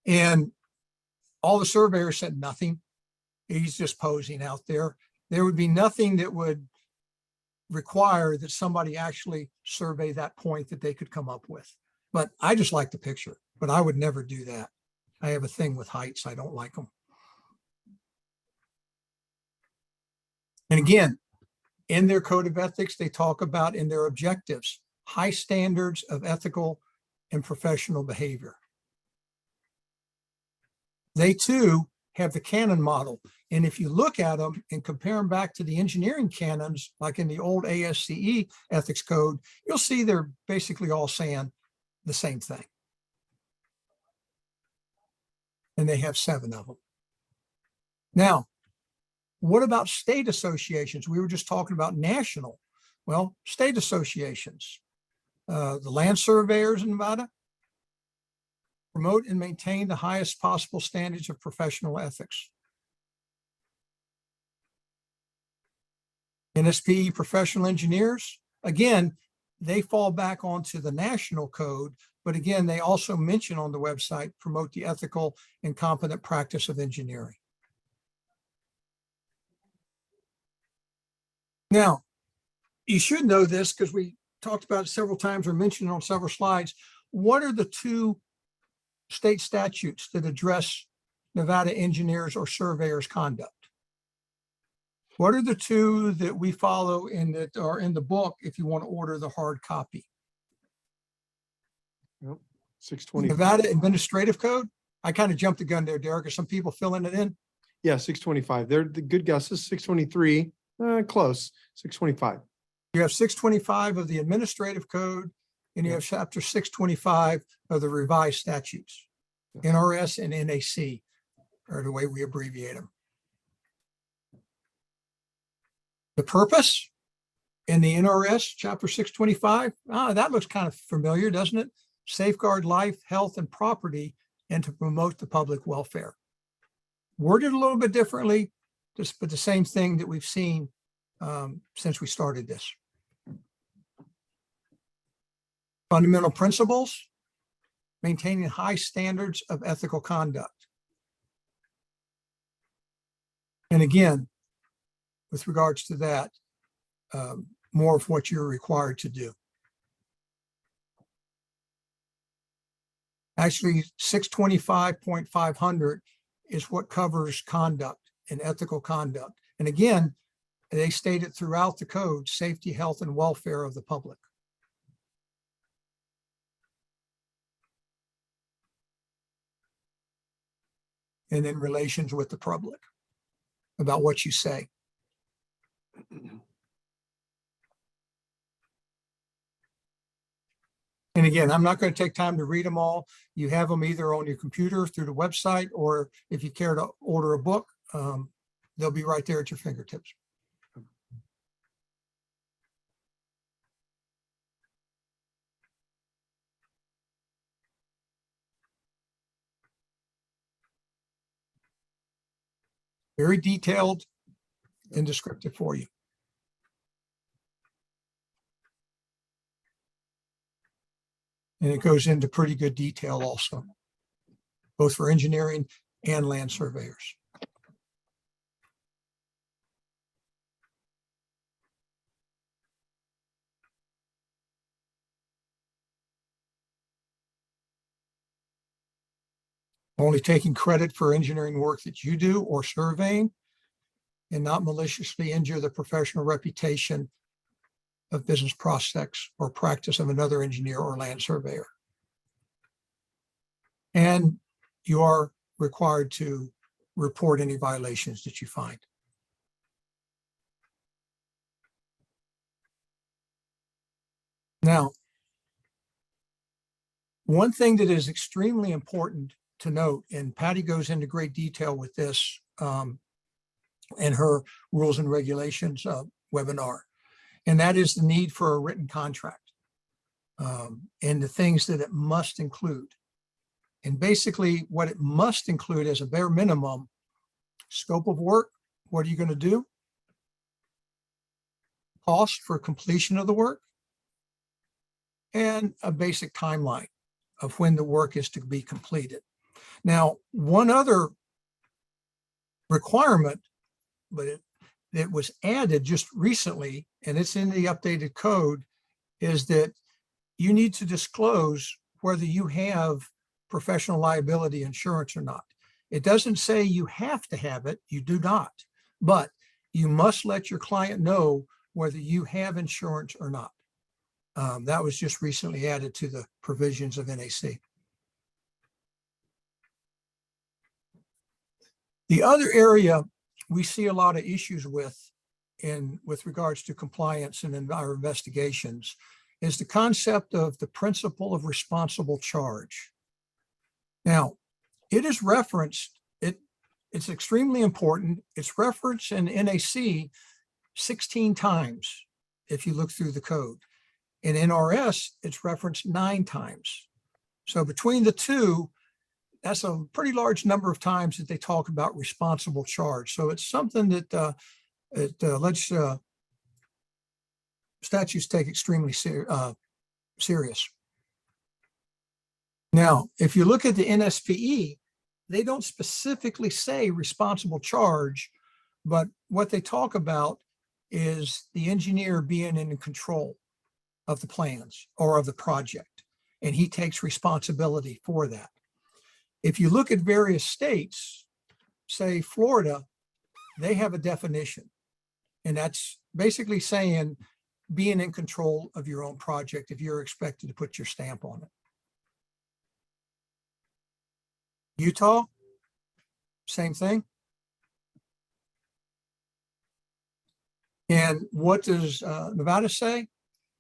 And all the surveyors said nothing. He's just posing out there. There would be nothing that would require that somebody actually survey that point that they could come up with. But I just like the picture, but I would never do that. I have a thing with heights. I don't like them. And again, in their code of ethics, they talk about in their objectives, high standards of ethical and professional behavior. They too have the canon model. And if you look at them and compare them back to the engineering canons, like in the old ASCE ethics code, you'll see they're basically all saying the same thing. And they have 7 of them. Now, what about state associations? We were just talking about national. Well, state associations, the land surveyors in Nevada promote and maintain the highest possible standards of professional ethics. NSPE professional engineers, again, they fall back onto the national code, but again, they also mention on the website, promote the ethical and competent practice of engineering. Now, you should know this because we talked about it several times or mentioned it on several slides. What are the 2 state statutes that address Nevada engineers or surveyors' conduct? What are the 2 that we follow and that are in the book if you want to order the hard copy? 620. Nevada Administrative Code. I kind of jumped the gun there, Derek. Are some people filling it in? Yeah, 625. They're the good guesses. 623, close. 625. You have 625 of the Administrative Code, and you have chapter 625 of the revised statutes. Yes. NRS and NAC are the way we abbreviate them. The purpose in the NRS, chapter 625, that looks kind of familiar, doesn't it? Safeguard life, health, and property, and to promote the public welfare. Worded a little bit differently, but the same thing that we've seen since we started this. Fundamental principles, maintaining high standards of ethical conduct. And again, with regards to that, more of what you're required to do. Actually, 625.500 is what covers conduct and ethical conduct. And again, they state it throughout the code, safety, health, and welfare of the public. And then relations with the public about what you say. And again, I'm not going to take time to read them all. You have them either on your computer through the website, or if you care to order a book, they'll be right there at your fingertips. Very detailed and descriptive for you. And it goes into pretty good detail also, both for engineering and land surveyors. Only taking credit for engineering work that you do or surveying, and not maliciously injure the professional reputation of business prospects or practice of another engineer or land surveyor. And you are required to report any violations that you find. Now, one thing that is extremely important to note, and Patty goes into great detail with this in her rules and regulations webinar, and that is the need for a written contract and the things that it must include. And basically what it must include as a bare minimum: scope of work, what are you going to do? Cost for completion of the work, and a basic timeline of when the work is to be completed. Now, one other requirement, but it was added just recently, and it's in the updated code, is that you need to disclose whether you have professional liability insurance or not. It doesn't say you have to have it, you do not, but you must let your client know whether you have insurance or not. That was just recently added to the provisions of NAC. The other area we see a lot of issues with regards to compliance and in our investigations is the concept of the principle of responsible charge. Now, it is referenced, it's extremely important. It's referenced in NAC 16 times if you look through the code. In NRS, it's referenced 9 times. So between the two, that's a pretty large number of times that they talk about responsible charge. So it's something that statutes take extremely serious. Now, if you look at the NSPE, they don't specifically say responsible charge, but what they talk about is the engineer being in control of the plans or of the project, and he takes responsibility for that. If you look at various states, say Florida, they have a definition, and that's basically saying being in control of your own project if you're expected to put your stamp on it. Utah, same thing. And what does Nevada say?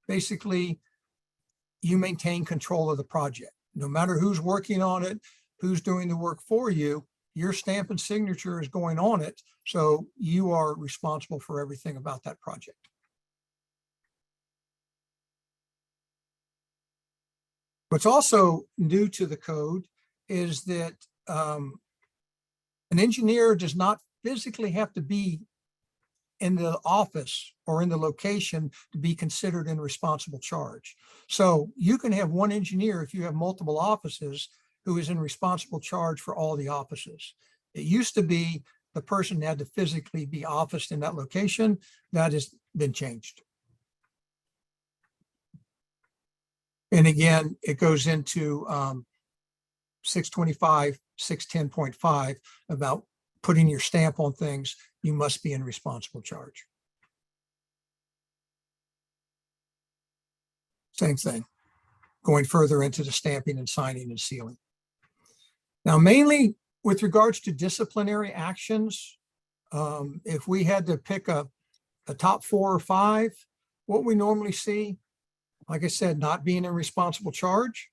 Basically, you maintain control of the project. No matter who's working on it, who's doing the work for you, your stamp and signature is going on it. So you are responsible for everything about that project. What's also new to the code is that an engineer does not physically have to be in the office or in the location to be considered in responsible charge. So you can have one engineer if you have multiple offices who is in responsible charge for all the offices. It used to be the person had to physically be officed in that location. That has been changed. And again, it goes into 625, 610.5 about putting your stamp on things. You must be in responsible charge. Same thing, going further into the stamping and signing and sealing. Now, mainly with regards to disciplinary actions, if we had to pick a top 4 or 5, what we normally see, like I said, not being in responsible charge,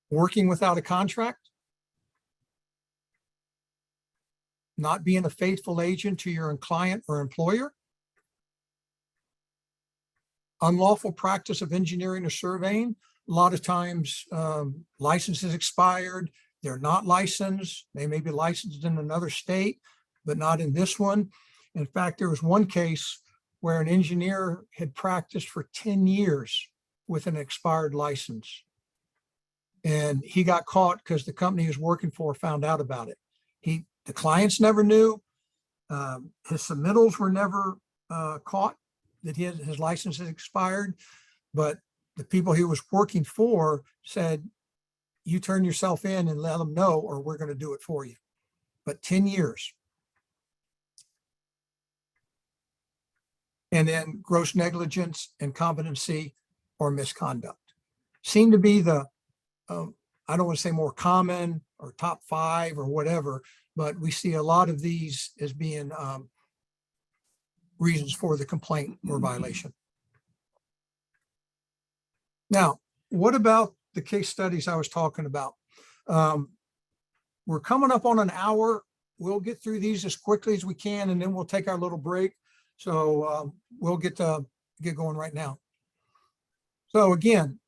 working without a contract, not being a faithful agent to your client or employer, unlawful practice of engineering or surveying. A lot of times licenses expired, they're not licensed. They may be licensed in another state, but not in this one. In fact, there was one case where an engineer had practiced for 10 years with an expired license. And he got caught because the company he was working for found out about it. The clients never knew. His submittals were never caught that his license had expired, but the people he was working for said, you turn yourself in and let them know, or we're going to do it for you. But 10 years. And then gross negligence, incompetency, or misconduct seem to be the, I don't want to say more common or top 5 or whatever, but we see a lot of these as being reasons for the complaint or violation. Now, what about the case studies I was talking about? We're coming up on an hour. We'll get through these as quickly as we can, and then we'll take our little break. So we'll get going right now. So again,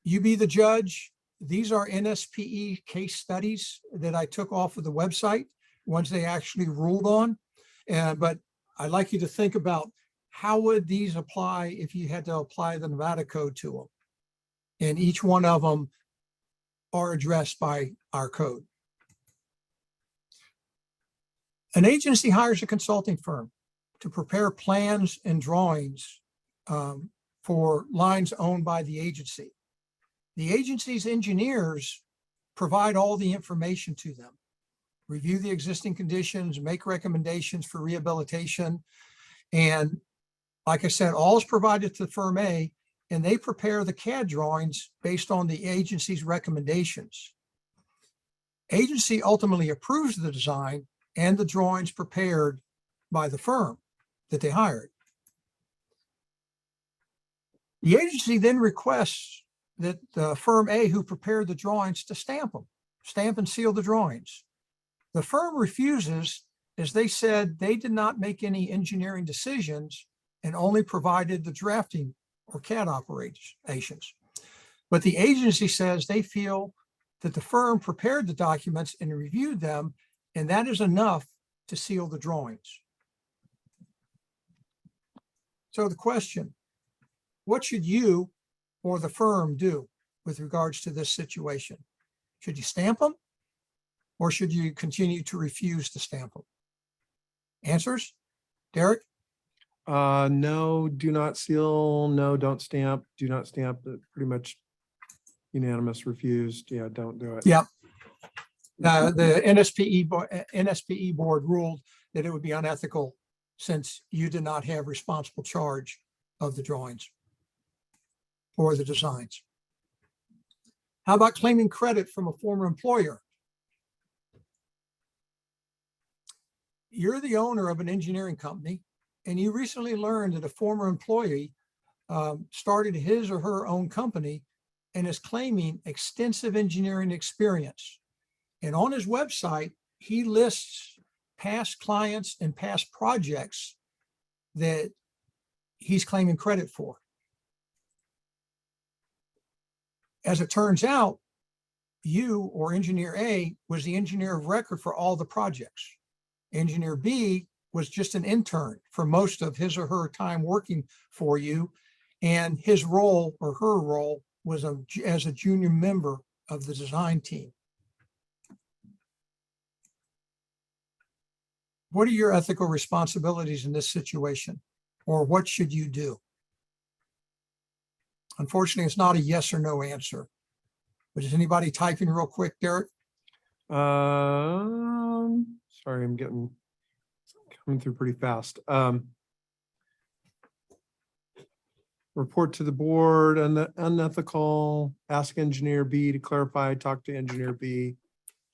you be the judge. These are NSPE case studies that I took off of the website, ones they actually ruled on. But I'd like you to think about how would these apply if you had to apply the Nevada code to them. And each one of them are addressed by our code. An agency hires a consulting firm to prepare plans and drawings for lines owned by the agency. The agency's engineers provide all the information to them, review the existing conditions, make recommendations for rehabilitation. And like I said, all is provided to firm A, and they prepare the CAD drawings based on the agency's recommendations. Agency ultimately approves the design and the drawings prepared by the firm that they hired. The agency then requests that the firm A who prepared the drawings to stamp and seal the drawings. The firm refuses, as they said they did not make any engineering decisions and only provided the drafting or CAD operations. But the agency says they feel that the firm prepared the documents and reviewed them, and that is enough to seal the drawings. So the question, what should you or the firm do with regards to this situation? Should you stamp them, or should you continue to refuse to stamp them? Answers? Derek? No, do not seal. No, don't stamp. Do not stamp. Pretty much unanimous refused. Yeah, don't do it. Yeah. The NSPE board ruled that it would be unethical since you did not have responsible charge of the drawings or the designs. How about claiming credit from a former employer? You're the owner of an engineering company, and you recently learned that a former employee started his or her own company and is claiming extensive engineering experience. And on his website, he lists past clients and past projects that he's claiming credit for. As it turns out, you or engineer A was the engineer of record for all the projects. Engineer B was just an intern for most of his or her time working for you, and his role or her role was as a junior member of the design team. What are your ethical responsibilities in this situation, or what should you do? Unfortunately, it's not a yes or no answer. But is anybody typing real quick, Derek? Sorry, I'm coming through pretty fast. Report to the board, unethical, ask engineer B to clarify, talk to engineer B.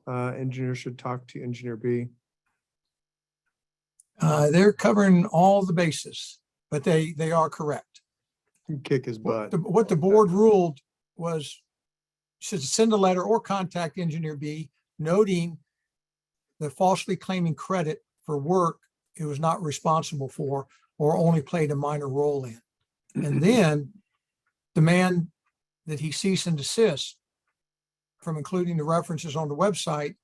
Engineer should talk to engineer B. They're covering all the bases, but they are correct. Kick his butt. What the board ruled was should send a letter or contact engineer B noting that falsely claiming credit for work he was not responsible for or only played a minor role in. And then demand that he cease and desist from including the references on the website,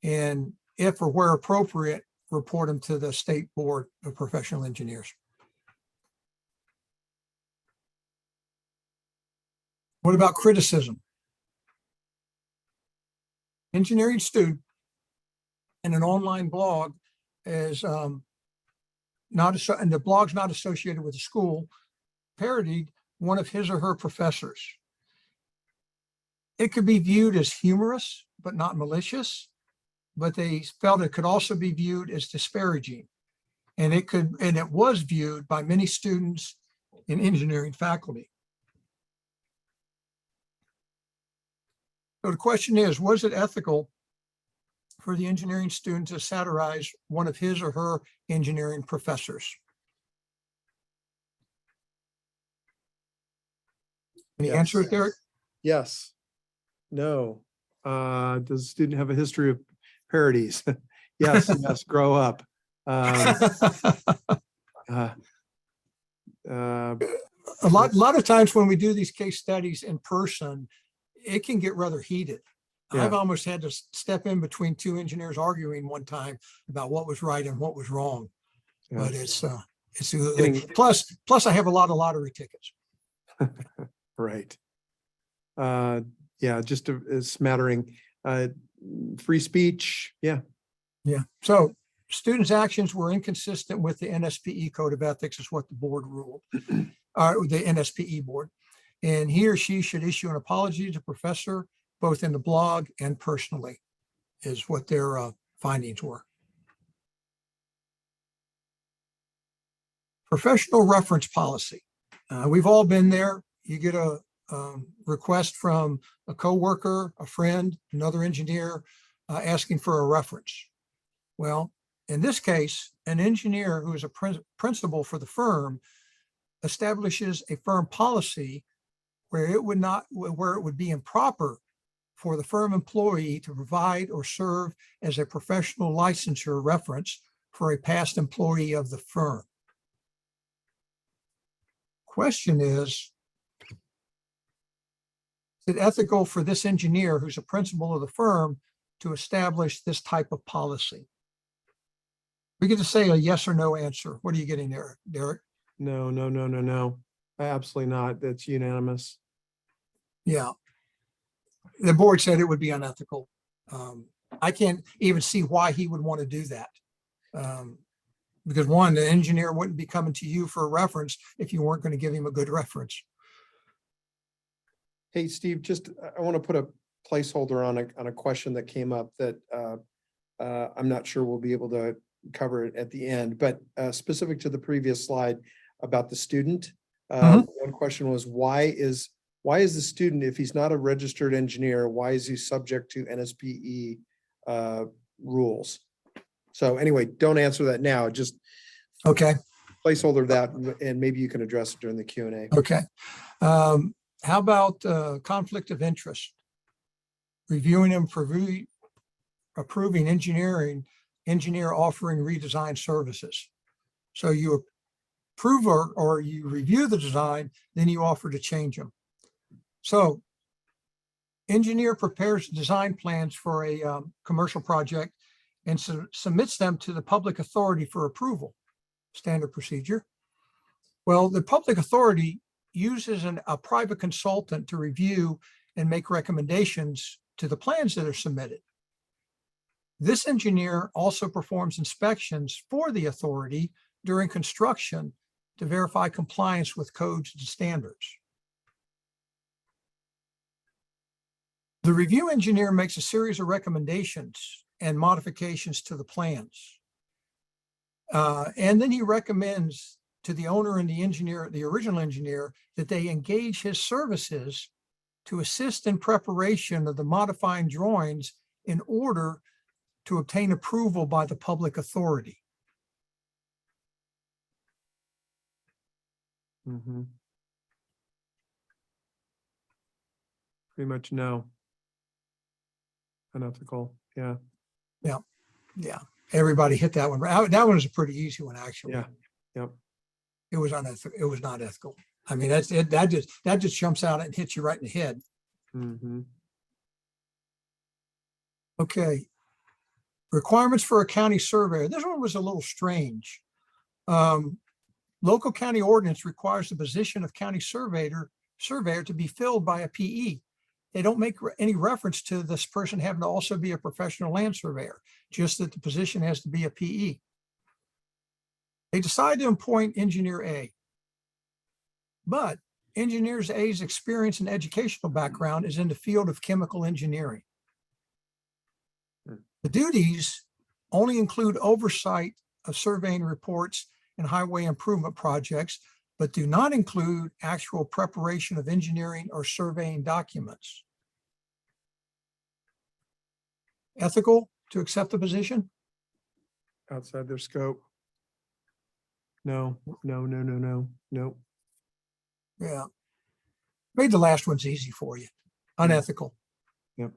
and if or where appropriate, report him to the State Board of Professional Engineers. What about criticism? Engineering student in an online blog is and the blog's not associated with the school, parodied one of his or her professors. It could be viewed as humorous, but not malicious, but they felt it could also be viewed as disparaging. And it was viewed by many students in engineering faculty. So the question is, was it ethical for the engineering student to satirize one of his or her engineering professors? Any Yes. answers, Derek? Yes. No. Does the student have a history of parodies? Yes, yes, grow up. Uh, A lot of times when we do these case studies in person, it can get rather heated. Yeah. I've almost had to step in between two engineers arguing one time about what was right and what was wrong. But yes. it's plus I have a lot of lottery tickets. Right. Yeah, just a smattering. Free speech. Yeah. Yeah. So students' actions were inconsistent with the NSPE Code of Ethics is what the board ruled, the NSPE board. And he or she should issue an apology to professor, both in the blog and personally, is what their findings were. Professional reference policy. We've all been there. You get a request from a coworker, a friend, another engineer, asking for a reference. Well, in this case, an engineer who is a principal for the firm establishes a firm policy where it would be improper for the firm employee to provide or serve as a professional licensure reference for a past employee of the firm. Question is it ethical for this engineer who's a principal of the firm to establish this type of policy? We get to say a yes or no answer. What are you getting there, Derek? No, no, no, no, no. Absolutely not. That's unanimous. Yeah. The board said it would be unethical. I can't even see why he would want to do that. Because one, the engineer wouldn't be coming to you for a reference if you weren't going to give him a good reference. Hey, Steve, I want to put a placeholder on a question that came up that I'm not sure we'll be able to cover it at the end, but specific to the previous slide about the student. One question was, why is the student, if he's not a registered engineer, why is he subject to NSPE rules? So anyway, don't answer that now. Just okay. Placeholder that, and maybe you can address it during the Q&A. Okay. How about conflict of interest? Reviewing and approving engineer offering redesign services. So you approve or you review the design, then you offer to change them. So engineer prepares design plans for a commercial project and submits them to the public authority for approval. Standard procedure. Well, the public authority uses a private consultant to review and make recommendations to the plans that are submitted. This engineer also performs inspections for the authority during construction to verify compliance with codes and standards. The review engineer makes a series of recommendations and modifications to the plans. And then he recommends to the owner and the engineer, the original engineer, that they engage his services to assist in preparation of the modifying drawings in order to obtain approval by the public authority. Pretty much no. Unethical. Yeah. Yeah. Yeah. Everybody hit that one. That one was a pretty easy one, actually. Yeah. Yep. It was unethical. It was not ethical. I mean, that's it. That just jumps out and hits you right in the head. Okay. Requirements for a county surveyor. This one was a little strange. Local county ordinance requires the position of county surveyor surveyor to be filled by a PE. They don't make any reference to this person having to also be a professional land surveyor, just that the position has to be a PE. They decide to appoint engineer A. But engineer A's experience and educational background is in the field of chemical engineering. The duties only include oversight of surveying reports and highway improvement projects, but do not include actual preparation of engineering or surveying documents. Ethical to accept the position? Outside their scope. No. Yeah. Made the last ones easy for you. Unethical. Yep.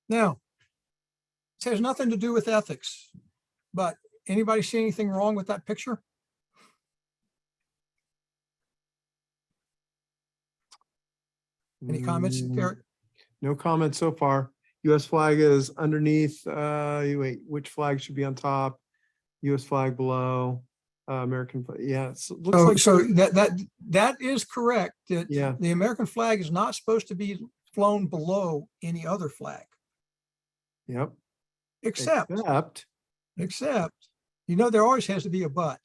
Now, it has nothing to do with ethics, but anybody see anything wrong with that picture? Any comments, Derek? No comments so far. US flag is underneath, wait, which flag should be on top? US flag below, American, yeah, it looks like. So that is correct. That Yeah. the American flag is not supposed to be flown below any other flag. Yep. Except, there always has to be a but.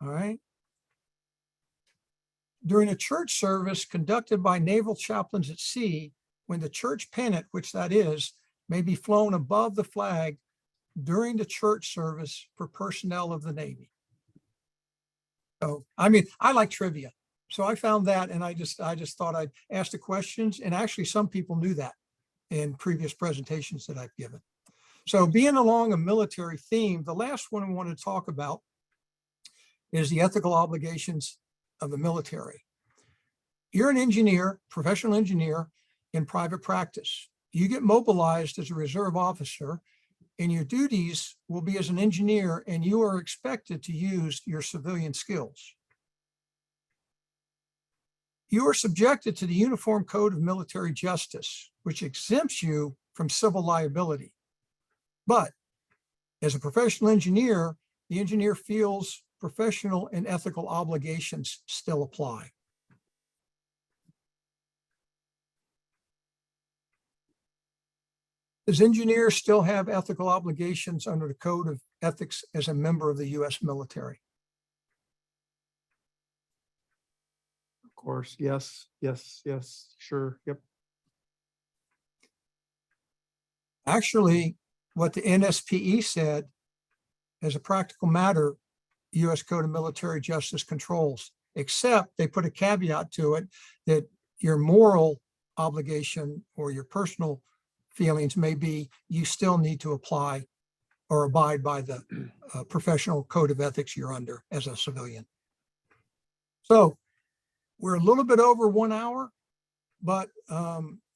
All right. During a church service conducted by naval chaplains at sea, when the church pennant, which that is, may be flown above the flag during the church service for personnel of the Navy. So, I mean, I like trivia. So I found that, and I just thought I'd ask the questions. And actually, some people knew that in previous presentations that I've given. So being along a military theme, the last one I want to talk about is the ethical obligations of the military. You're an engineer, professional engineer in private practice. You get mobilized as a reserve officer, and your duties will be as an engineer, and you are expected to use your civilian skills. You are subjected to the Uniform Code of Military Justice, which exempts you from civil liability. But as a professional engineer, the engineer feels professional and ethical obligations still apply. Does engineers still have ethical obligations under the Code of Ethics as a member of the U.S. military? Of course, yes, sure, yep. Actually, what the NSPE said, as a practical matter, U.S. Code of Military Justice controls, except they put a caveat to it that your moral obligation or your personal feelings may be you still need to apply or abide by the professional code of ethics you're under as a civilian. So we're a little bit over 1 hour, but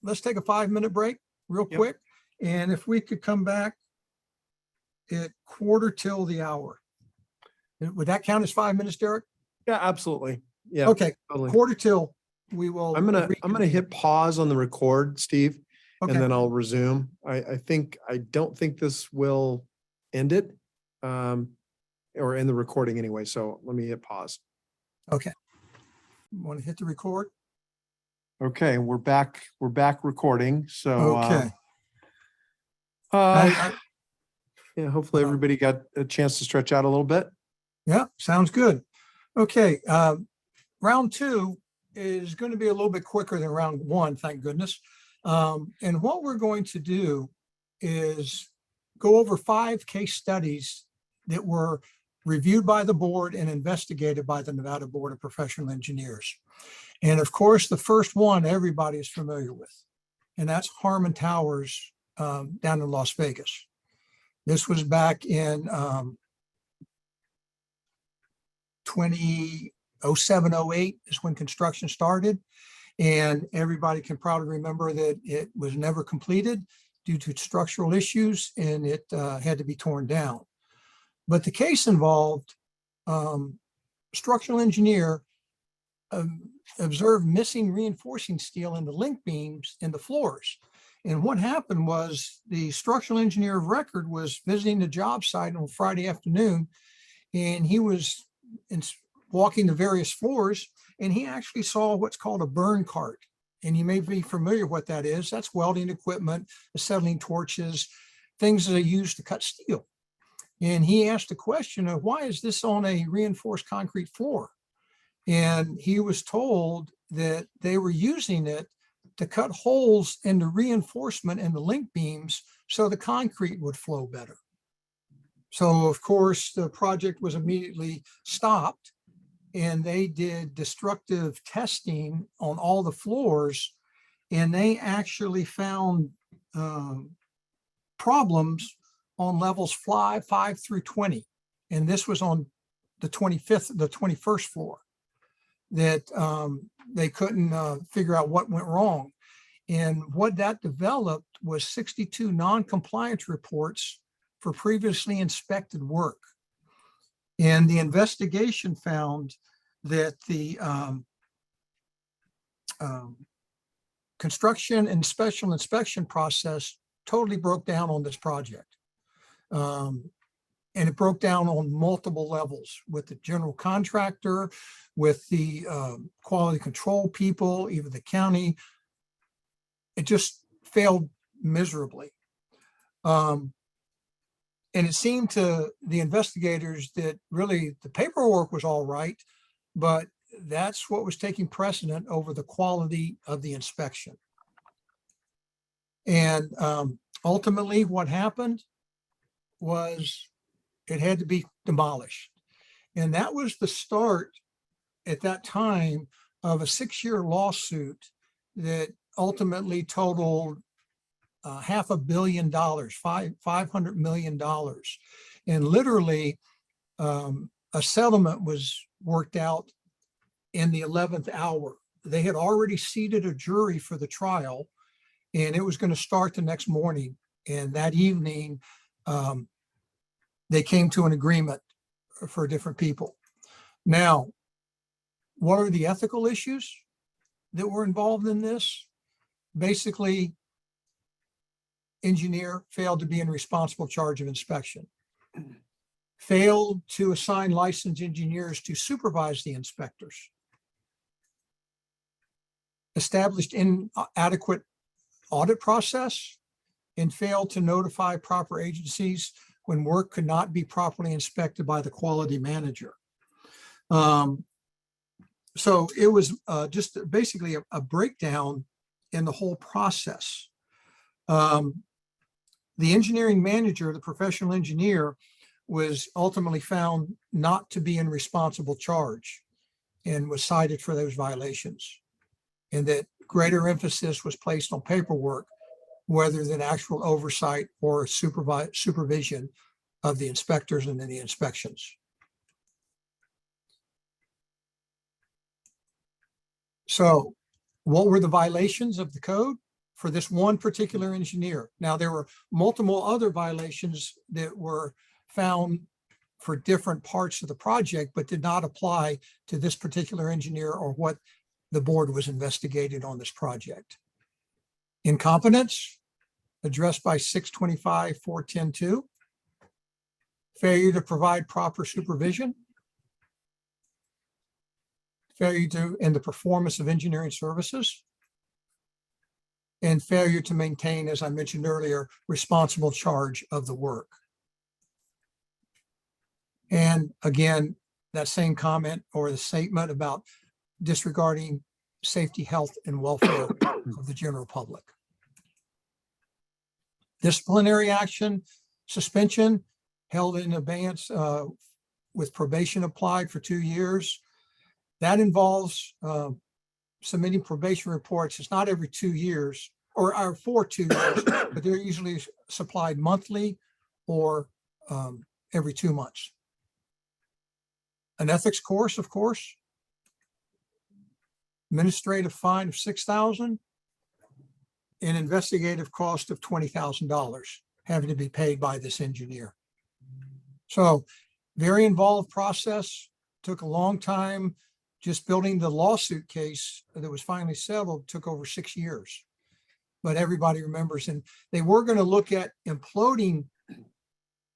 let's take a 5-minute break real quick. And if we could come back at 1/4 the hour. Would that count as 5 minutes, Derek? Yeah, absolutely. Yeah. Okay, Totally. 1/4 we will. I'm gonna hit pause on the record, Steve, Okay. and then I'll resume. I don't think this will end it, or end the recording anyway. So let me hit pause. Okay. Want to hit the record? Okay, we're back recording. So, Okay. yeah, hopefully everybody got a chance to stretch out a little bit. Yeah, sounds good. Okay, round 2 is going to be a little bit quicker than round 1, thank goodness. And what we're going to do is go over 5 case studies that were reviewed by the board and investigated by the Nevada Board of Professional Engineers. And of course, the first one everybody is familiar with, and that's Harmon Towers down in Las Vegas. This was back in 2007-08 is when construction started. And everybody can probably remember that it was never completed due to structural issues, and it had to be torn down. But the case involved structural engineer observed missing reinforcing steel in the link beams in the floors. And what happened was the structural engineer of record was visiting the job site on Friday afternoon, and he was walking the various floors, and he actually saw what's called a burn cart. And you may be familiar with what that is. That's welding equipment, acetylene torches, things that are used to cut steel. And he asked the question of, why is this on a reinforced concrete floor? And he was told that they were using it to cut holes in the reinforcement and the link beams so the concrete would flow better. So of course, the project was immediately stopped, and they did destructive testing on all the floors, and they actually found problems on levels 5 through 20. And this was on the 21st floor, that they couldn't figure out what went wrong. And what that developed was 62 non-compliance reports for previously inspected work. And the investigation found that the construction and special inspection process totally broke down on this project. And it broke down on multiple levels, with the general contractor, with the quality control people, even the county. It just failed miserably. And it seemed to the investigators that really the paperwork was all right, but that's what was taking precedent over the quality of the inspection. And ultimately what happened was it had to be demolished. And that was the start at that time of a 6-year lawsuit that ultimately totaled $500 million, $500 million. And literally a settlement was worked out in the 11th hour. They had already seated a jury for the trial, and it was going to start the next morning. And that evening, they came to an agreement for different people. Now, what are the ethical issues that were involved in this? Basically, engineer failed to be in responsible charge of inspection, failed to assign licensed engineers to supervise the inspectors, established inadequate audit process, and failed to notify proper agencies when work could not be properly inspected by the quality manager. So it was just basically a breakdown in the whole process. The engineering manager, the professional engineer, was ultimately found not to be in responsible charge and was cited for those violations, and that greater emphasis was placed on paperwork rather than actual oversight or supervision of the inspectors and the inspections. So what were the violations of the code for this one particular engineer? Now, there were multiple other violations that were found for different parts of the project, but did not apply to this particular engineer or what the board was investigating on this project. Incompetence, addressed by 625-410-2. Failure to provide proper supervision. Failure to in the performance of engineering services. And failure to maintain, as I mentioned earlier, responsible charge of the work. And again, that same comment or the statement about disregarding safety, health, and welfare of the general public. Disciplinary action, suspension, held in abeyance with probation applied for 2 years. That involves submitting probation reports. It's not every 2 years or for 2 years, but they're usually supplied monthly or every 2 months. An ethics course, of course. Administrative fine of $6,000, an investigative cost of $20,000 having to be paid by this engineer. So very involved process, took a long time. Just building the lawsuit case that was finally settled took over 6 years. But everybody remembers, and they were going to look at imploding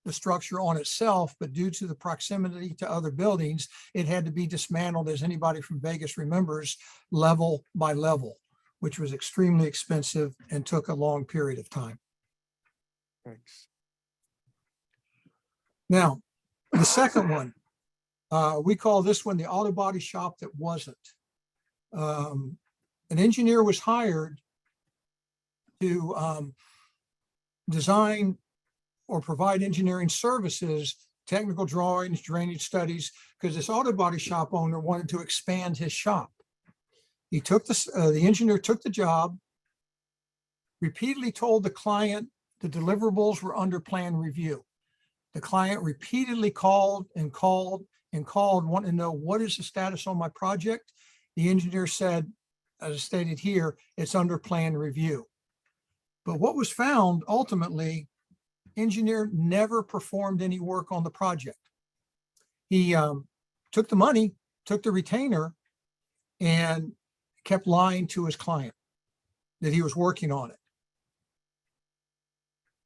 the structure on itself, but due to the proximity to other buildings, it had to be dismantled, as anybody from Vegas remembers, level by level, which was extremely expensive and took a long period of time. Thanks. Now, the second one, we call this one the auto body shop that wasn't. An engineer was hired to design or provide engineering services, technical drawings, drainage studies, because this auto body shop owner wanted to expand his shop. He took the engineer took the job, repeatedly told the client the deliverables were under plan review. The client repeatedly called and called and called, wanting to know what is the status on my project. The engineer said, as stated here, it's under plan review. But what was found ultimately, engineer never performed any work on the project. He took the money, took the retainer, and kept lying to his client that he was working on it.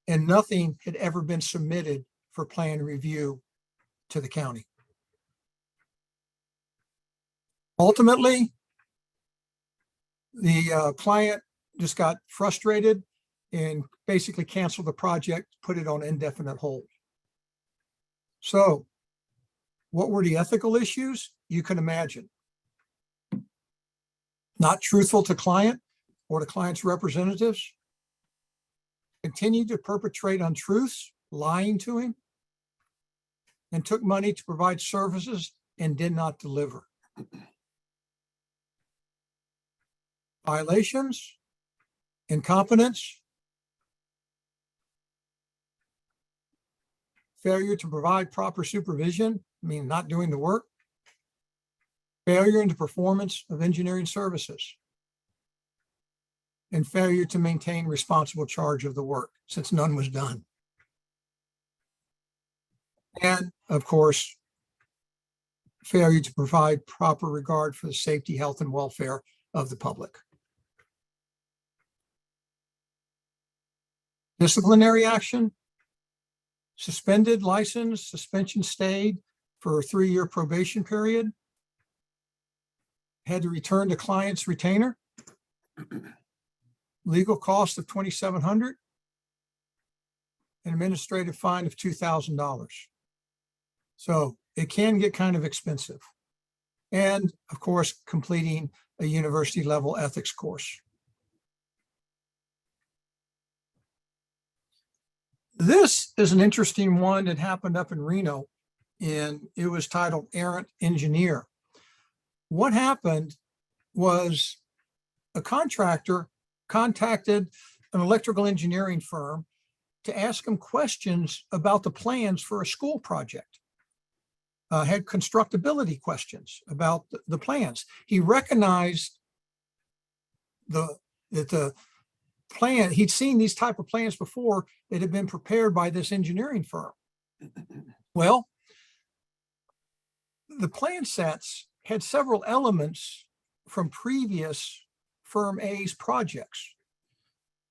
And nothing had ever been submitted for plan review to the county. Ultimately, the client just got frustrated and basically canceled the project, put it on indefinite hold. So what were the ethical issues? You can imagine. Not truthful to client or the client's representatives, continued to perpetrate untruths, lying to him, and took money to provide services and did not deliver. Violations, incompetence, failure to provide proper supervision, not doing the work, failure in the performance of engineering services, and failure to maintain responsible charge of the work since none was done. And of course, failure to provide proper regard for the safety, health, and welfare of the public. Disciplinary action, suspended license, suspension stayed for a 3-year probation period, had to return to client's retainer, legal cost of $2,700, an administrative fine of $2,000. So it can get kind of expensive. And of course, completing a university level ethics course. This is an interesting one that happened up in Reno, and it was titled Errant Engineer. What happened was a contractor contacted an electrical engineering firm to ask him questions about the plans for a school project. Had constructability questions about the plans. He recognized that the plan, he'd seen these type of plans before that had been prepared by this engineering firm. Well, the plan sets had several elements from previous firm A's projects.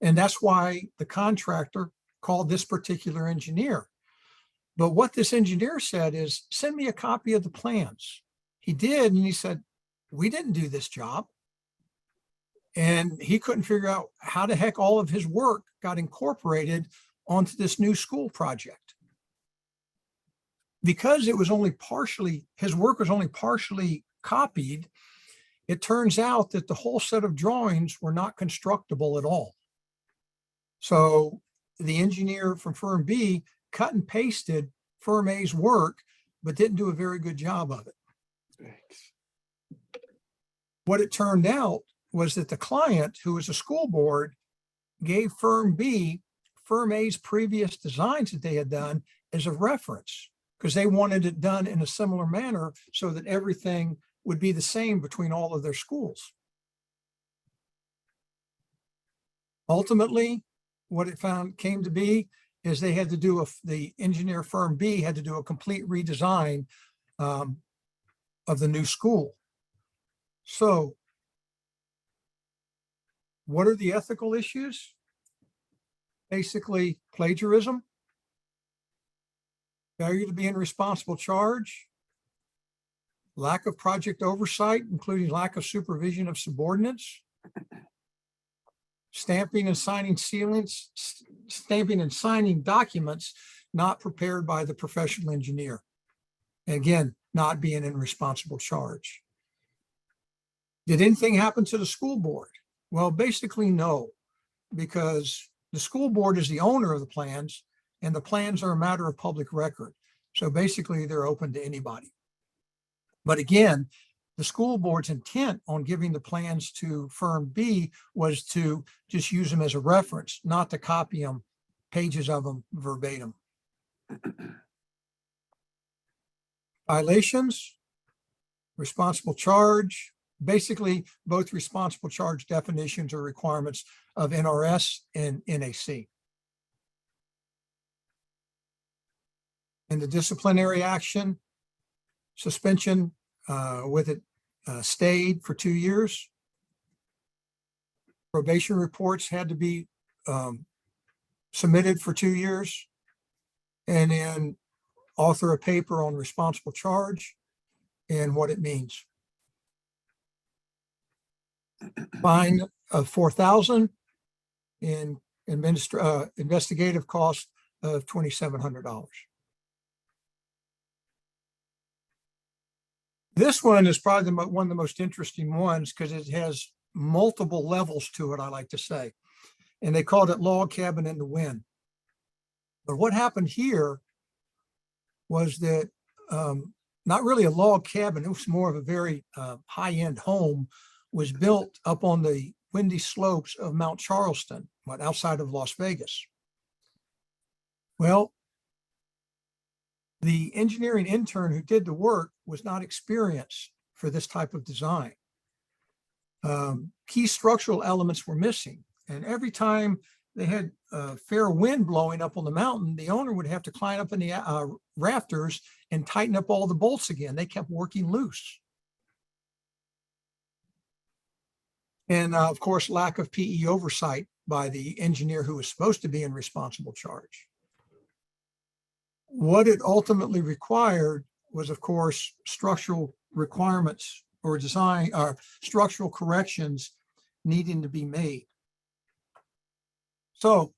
And that's why the contractor called this particular engineer. But what this engineer said is, send me a copy of the plans. He did, and he said, we didn't do this job. And he couldn't figure out how the heck all of his work got incorporated onto this new school project. Because it was only partially, his work was only partially copied, it turns out that the whole set of drawings were not constructible at all. So the engineer from firm B cut and pasted firm A's work, but didn't do a very good job of it. Thanks. What it turned out was that the client, who was a school board, gave firm B firm A's previous designs that they had done as a reference, because they wanted it done in a similar manner so that everything would be the same between all of their schools. Ultimately, what it came to be is they had to do the engineer firm B had to do a complete redesign of the new school. So what are the ethical issues? Basically, plagiarism, failure to be in responsible charge, lack of project oversight, including lack of supervision of subordinates, stamping and signing sealants, stamping and signing documents not prepared by the professional engineer. And again, not being in responsible charge. Did anything happen to the school board? Well, basically no, because the school board is the owner of the plans and the plans are a matter of public record. So basically they're open to anybody. But again, the school board's intent on giving the plans to firm B was to just use them as a reference, not to copy them, pages of them verbatim. Violations, responsible charge, basically both responsible charge definitions or requirements of NRS and NAC. In the disciplinary action, suspension with it stayed for 2 years. Probation reports had to be submitted for 2 years. And then author a paper on responsible charge and what it means. Fine of $4,000 and investigative cost of $2,700. This one is probably one of the most interesting ones because it has multiple levels to it, I like to say. And they called it log cabin in the wind. But what happened here was that not really a log cabin, it was more of a very high-end home, was built up on the windy slopes of Mount Charleston, outside of Las Vegas. Well, the engineering intern who did the work was not experienced for this type of design. Key structural elements were missing. And every time they had a fair wind blowing up on the mountain, the owner would have to climb up in the rafters and tighten up all the bolts again. They kept working loose. And of course, lack of PE oversight by the engineer who was supposed to be in responsible charge. What it ultimately required was, of course, structural requirements or design or structural corrections needing to be made. So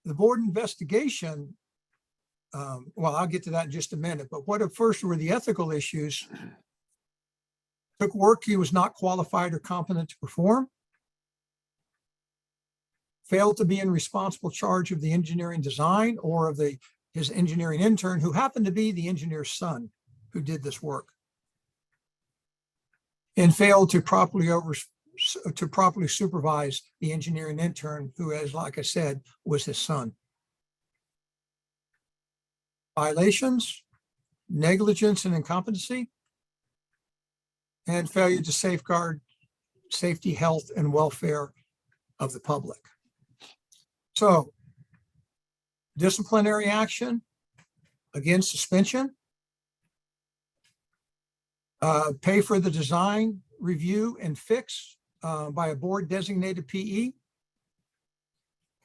the board investigation, well, I'll get to that in just a minute, but what at first were the ethical issues? Took work he was not qualified or competent to perform, failed to be in responsible charge of the engineering design or of his engineering intern, who happened to be the engineer's son who did this work, and failed to properly supervise the engineering intern who, as like I said, was his son. Violations, negligence and incompetency, and failure to safeguard safety, health, and welfare of the public. So, disciplinary action, again, suspension, pay for the design, review, and fix by a board designated PE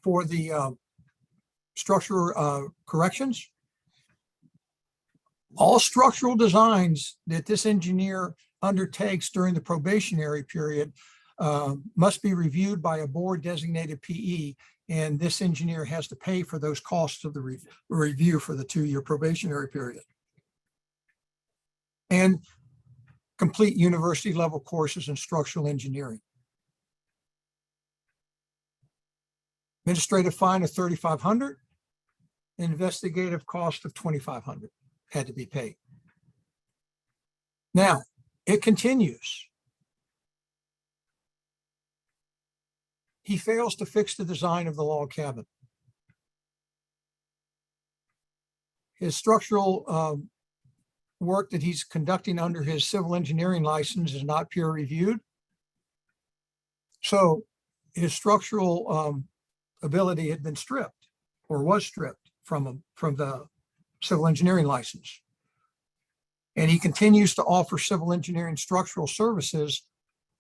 for the structural corrections. All structural designs that this engineer undertakes during the probationary period must be reviewed by a board designated PE, and this engineer has to pay for those costs of the review for the 2-year probationary period. And complete university level courses in structural engineering. Administrative fine of $3,500, investigative cost of $2,500 had to be paid. Now, it continues. He fails to fix the design of the log cabin. His structural work that he's conducting under his civil engineering license is not peer reviewed. So his structural ability had been stripped or was stripped from the civil engineering license. And he continues to offer civil engineering structural services,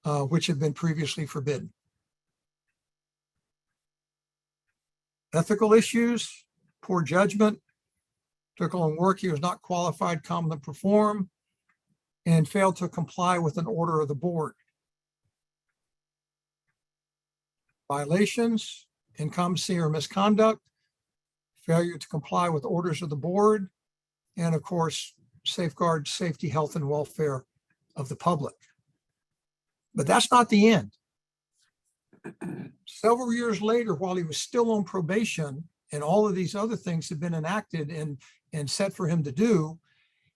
which have been previously forbidden. Ethical issues, poor judgment, took on work he was not qualified, competent to perform, and failed to comply with an order of the board. Violations, incompetency or misconduct, failure to comply with orders of the board, and of course, safeguard safety, health, and welfare of the public. But that's not the end. Several years later, while he was still on probation and all of these other things had been enacted and set for him to do,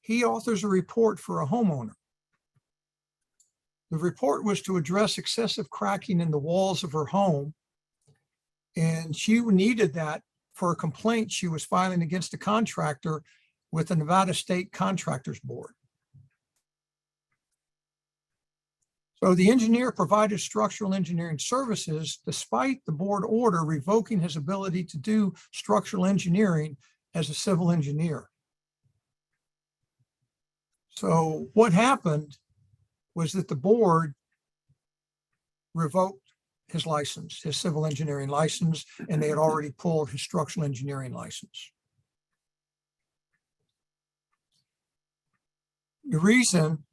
he authors a report for a homeowner. The report was to address excessive cracking in the walls of her home, and she needed that for a complaint she was filing against a contractor with the Nevada State Contractors Board. So the engineer provided structural engineering services despite the board order revoking his ability to do structural engineering as a civil engineer. So what happened was that the board revoked his license, his civil engineering license, and they had already pulled his structural engineering license. The reason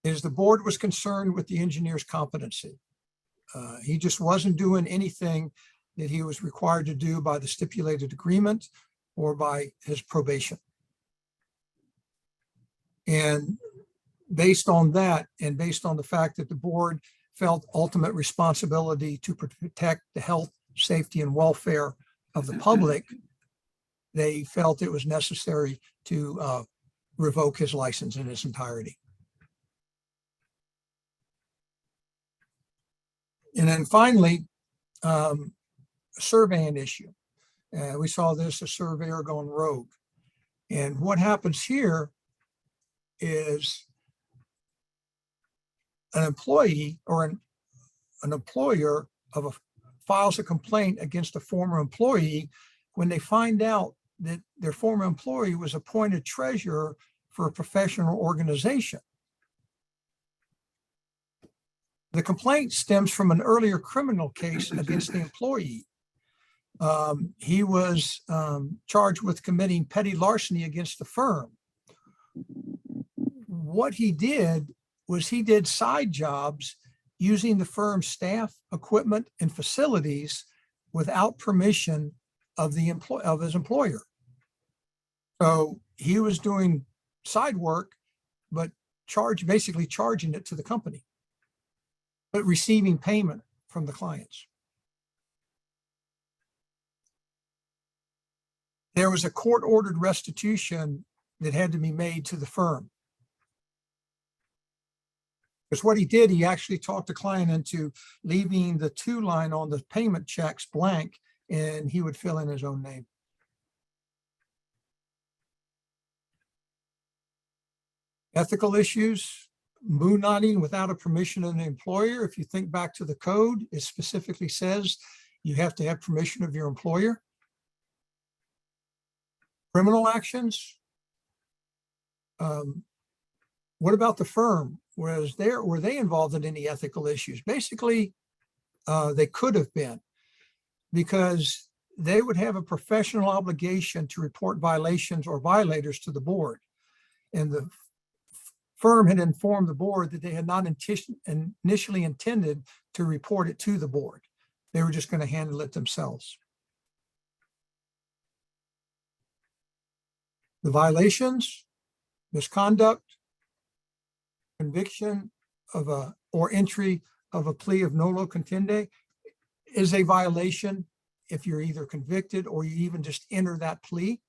is the board was concerned with the engineer's competency. He just wasn't doing anything that he was required to do by the stipulated agreement or by his probation. And based on that, and based on the fact that the board felt ultimate responsibility to protect the health, safety, and welfare of the public, they felt it was necessary to revoke his license in its entirety. And then finally, a surveying issue. We saw this, a surveyor going rogue. And what happens here is an employee or an employer files a complaint against a former employee when they find out that their former employee was appointed treasurer for a professional organization. The complaint stems from an earlier criminal case against the employee. He was charged with committing petty larceny against the firm. What he did was he did side jobs using the firm's staff, equipment, and facilities without permission of his employer. So he was doing side work, but basically charging it to the company, but receiving payment from the clients. There was a court-ordered restitution that had to be made to the firm. Because what he did, he actually talked the client into leaving the to line on the payment checks blank, and he would fill in his own name. Ethical issues, moonlighting without a permission of the employer. If you think back to the code, it specifically says you have to have permission of your employer. Criminal actions. What about the firm? Were they involved in any ethical issues? Basically, they could have been, because they would have a professional obligation to report violations or violators to the board. And the firm had informed the board that they had not initially intended to report it to the board. They were just going to handle it themselves. The violations, misconduct, conviction of or entry of a plea of nolo contendere is a violation if you're either convicted or you even just enter that plea.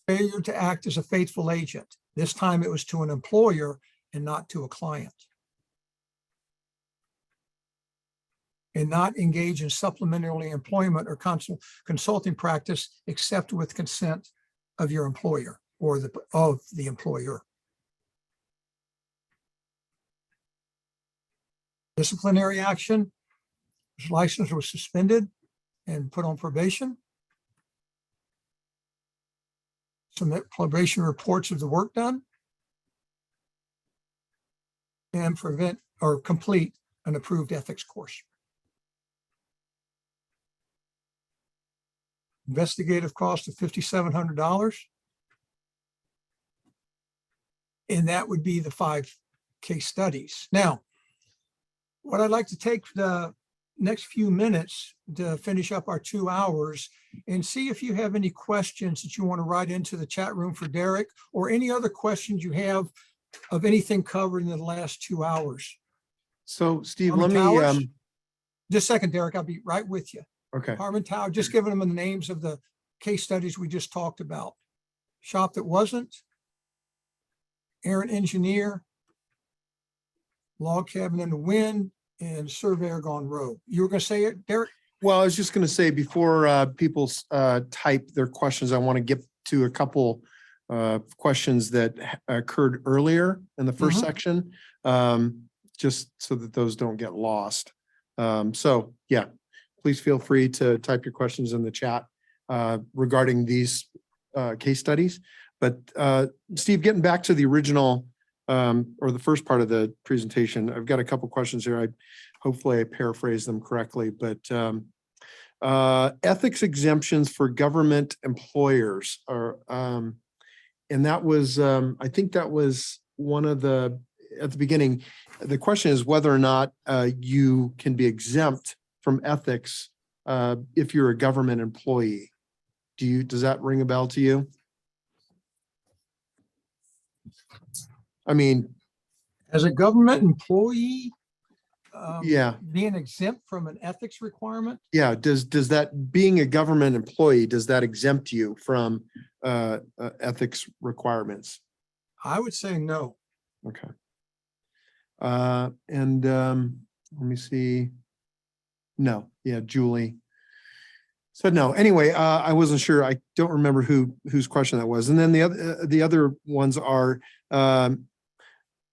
Failure to act as a faithful agent. This time it was to an employer and not to a client. And not engage in supplementary employment or consulting practice except with consent of your employer or of the employer. Disciplinary action. His license was suspended and put on probation. Submit probation reports of the work done. And complete an approved ethics course. investigative cost of $5,700. And that would be the 5 case studies. Now, what I'd like to take the next few minutes to finish up our 2 hours and see if you have any questions that you want to write into the chat room for Derek, or any other questions you have of anything covered in the last 2 hours. So Steve, Harmon let me, Towers? Just a second, Derek, I'll be right with you. okay. Harmon Tower, just giving them the names of the case studies we just talked about. Shop That Wasn't, Aaron Engineer, Log Cabin in the Wind, and Surveyor Gone Rogue. You were going to say it, Derek? Well, I was just going to say, before people type their questions, I want to get to a couple questions that occurred earlier in the first Mhm. section, just so that those don't get lost. So yeah, please feel free to type your questions in the chat regarding these case studies. But Steve, getting back to the original or the first part of the presentation, I've got a couple questions here. Hopefully I paraphrase them correctly, but ethics exemptions for government employers are, and that was, I think that was one of the, at the beginning, the question is whether or not you can be exempt from ethics if you're a government employee. Does that ring a bell to you? I mean, As a government employee, yeah, being exempt from an ethics requirement? yeah. Does that, being a government employee, does that exempt you from ethics requirements? I would say no. Okay. And let me see. No, yeah, Julie said no. Anyway, I wasn't sure. I don't remember whose question that was. And then the other ones are,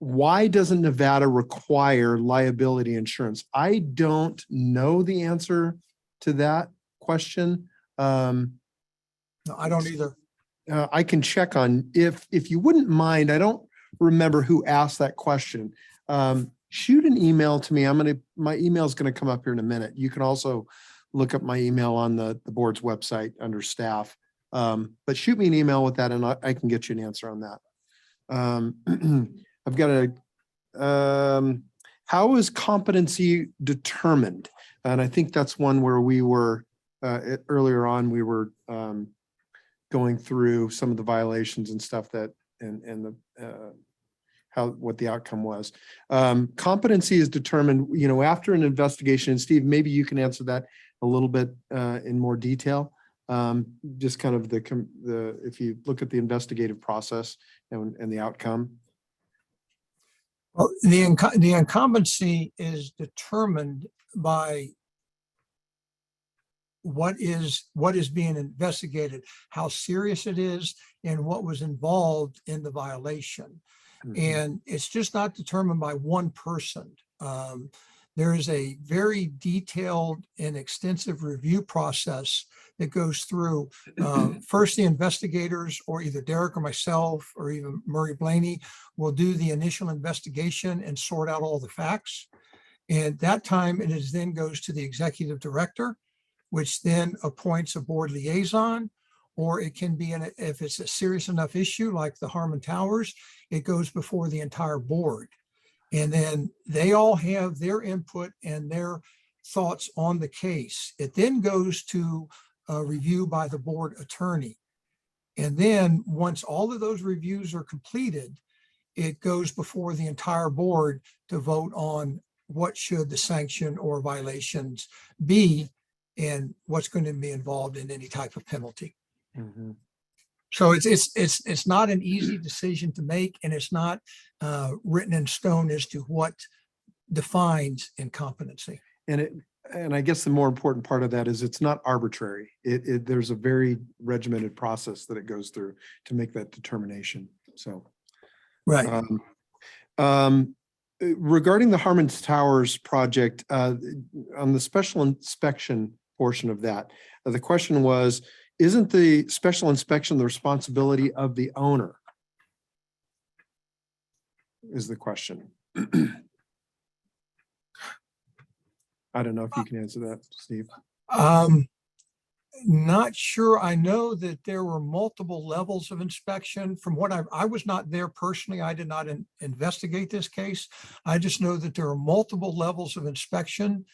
why doesn't Nevada require liability insurance? I don't know the answer to that question. No, I don't either. I can check on, if you wouldn't mind, I don't remember who asked that question. Shoot an email to me. My email is going to come up here in a minute. You can also look up my email on the board's website under staff. But shoot me an email with that and I can get you an answer on that. I've got how is competency determined? And I think that's one where we were, earlier on, we were going through some of the violations and stuff that, and the, what the outcome was. Competency is determined, after an investigation, and Steve, maybe you can answer that a little bit in more detail. Just kind of if you look at the investigative process and the outcome. Well, the incumbency is determined by what is being investigated, how serious it is, and what was involved in the violation. And it's just not determined by one person. There is a very detailed and extensive review process that goes through. First, the investigators, or either Derek or myself, or even Murray Blaney, will do the initial investigation and sort out all the facts. And that time, it is then goes to the executive director, which then appoints a board liaison, or it can be, if it's a serious enough issue like the Harmon Towers, it goes before the entire board. And then they all have their input and their thoughts on the case. It then goes to a review by the board attorney. And then once all of those reviews are completed, it goes before the entire board to vote on what should the sanction or violations be and what's going to be involved in any type of penalty. Mm-hmm. So it's not an easy decision to make, and it's not written in stone as to what defines incompetency. And I guess the more important part of that is it's not arbitrary. There's a very regimented process that it goes through to make that determination. So, right. Regarding the Harmon Towers project, on the special inspection portion of that, the question was, isn't the special inspection the responsibility of the owner? Is the question. I don't know if you can answer that, Steve. Not sure. I know that there were multiple levels of inspection. From what I was not there personally. I did not investigate this case. I just know that there are multiple levels of inspection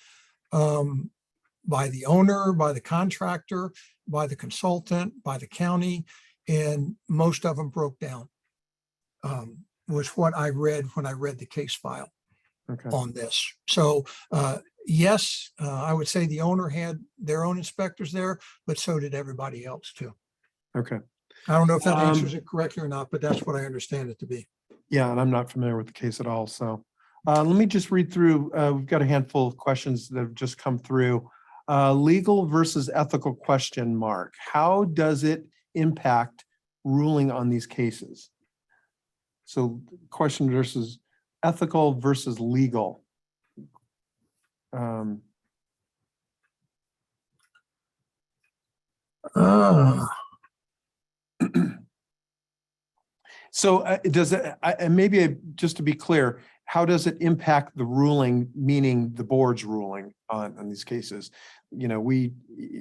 by the owner, by the contractor, by the consultant, by the county, and most of them broke down. Was what I read when I read the case file Okay. on this. So yes, I would say the owner had their own inspectors there, but so did everybody else too. Okay. I don't know if that answers it correctly or not, but that's what I understand it to be. Yeah, and I'm not familiar with the case at all. So let me just read through. We've got a handful of questions that have just come through. Legal versus ethical question mark. How does it impact ruling on these cases? So question versus ethical versus legal. So does it, and maybe just to be clear, how does it impact the ruling, meaning the board's ruling on these cases? You know,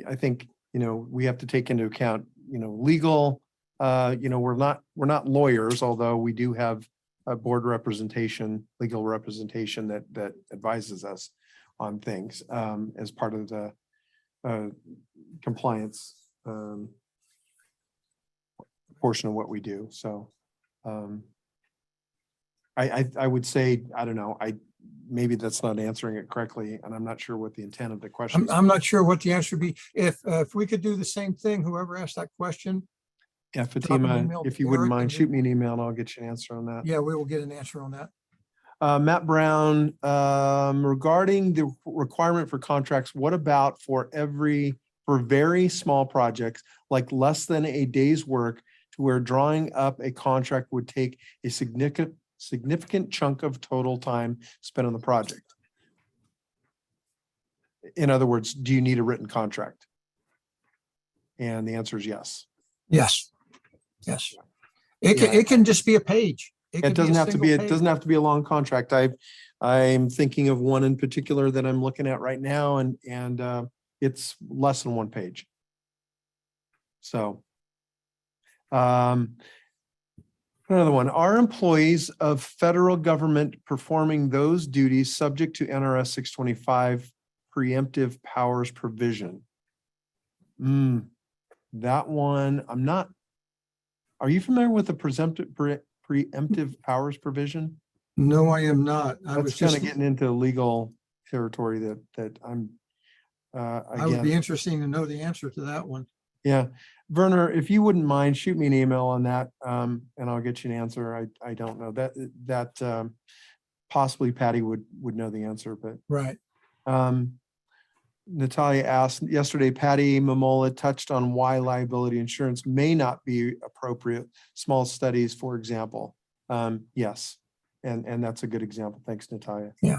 I think, you know, we have to take into account, you know, legal, you know, we're not lawyers, although we do have a board representation, legal representation that advises us on things as part of the compliance portion of what we do. So I would say, I don't know, maybe that's not answering it correctly, and I'm not sure what the intent of the question is. I'm not sure what the answer would be. If we could do the same thing, whoever asked that question. Yeah, drop an Fatima, email if to you wouldn't Eric mind, and shoot me an email and I'll get you an answer on that. Yeah, we will get an answer on that. Matt Brown, regarding the requirement for contracts, what about for very small projects, like less than a day's work, to where drawing up a contract would take a significant chunk of total time spent on the project? In other words, do you need a written contract? And the answer is yes. Yes. Yes. It can just be a page. It doesn't have to be, it doesn't have to be a long contract. I'm thinking of one in particular that I'm looking at right now, and it's less than one page. So another one, are employees of federal government performing those duties subject to NRS 625 preemptive powers provision? That one, I'm not. Are you familiar with the preemptive powers provision? No, I am not. I was That's kind just, of getting into legal territory that I'm I would be again. interesting to know the answer to that one. Yeah, Werner, if you wouldn't mind, shoot me an email on that, and I'll get you an answer. I don't know that possibly Patty would know the answer, but Right. Natalia asked yesterday, Patty Momola touched on why liability insurance may not be appropriate. Small studies, for example. Yes. And that's a good example. Thanks, Natalia. Yeah.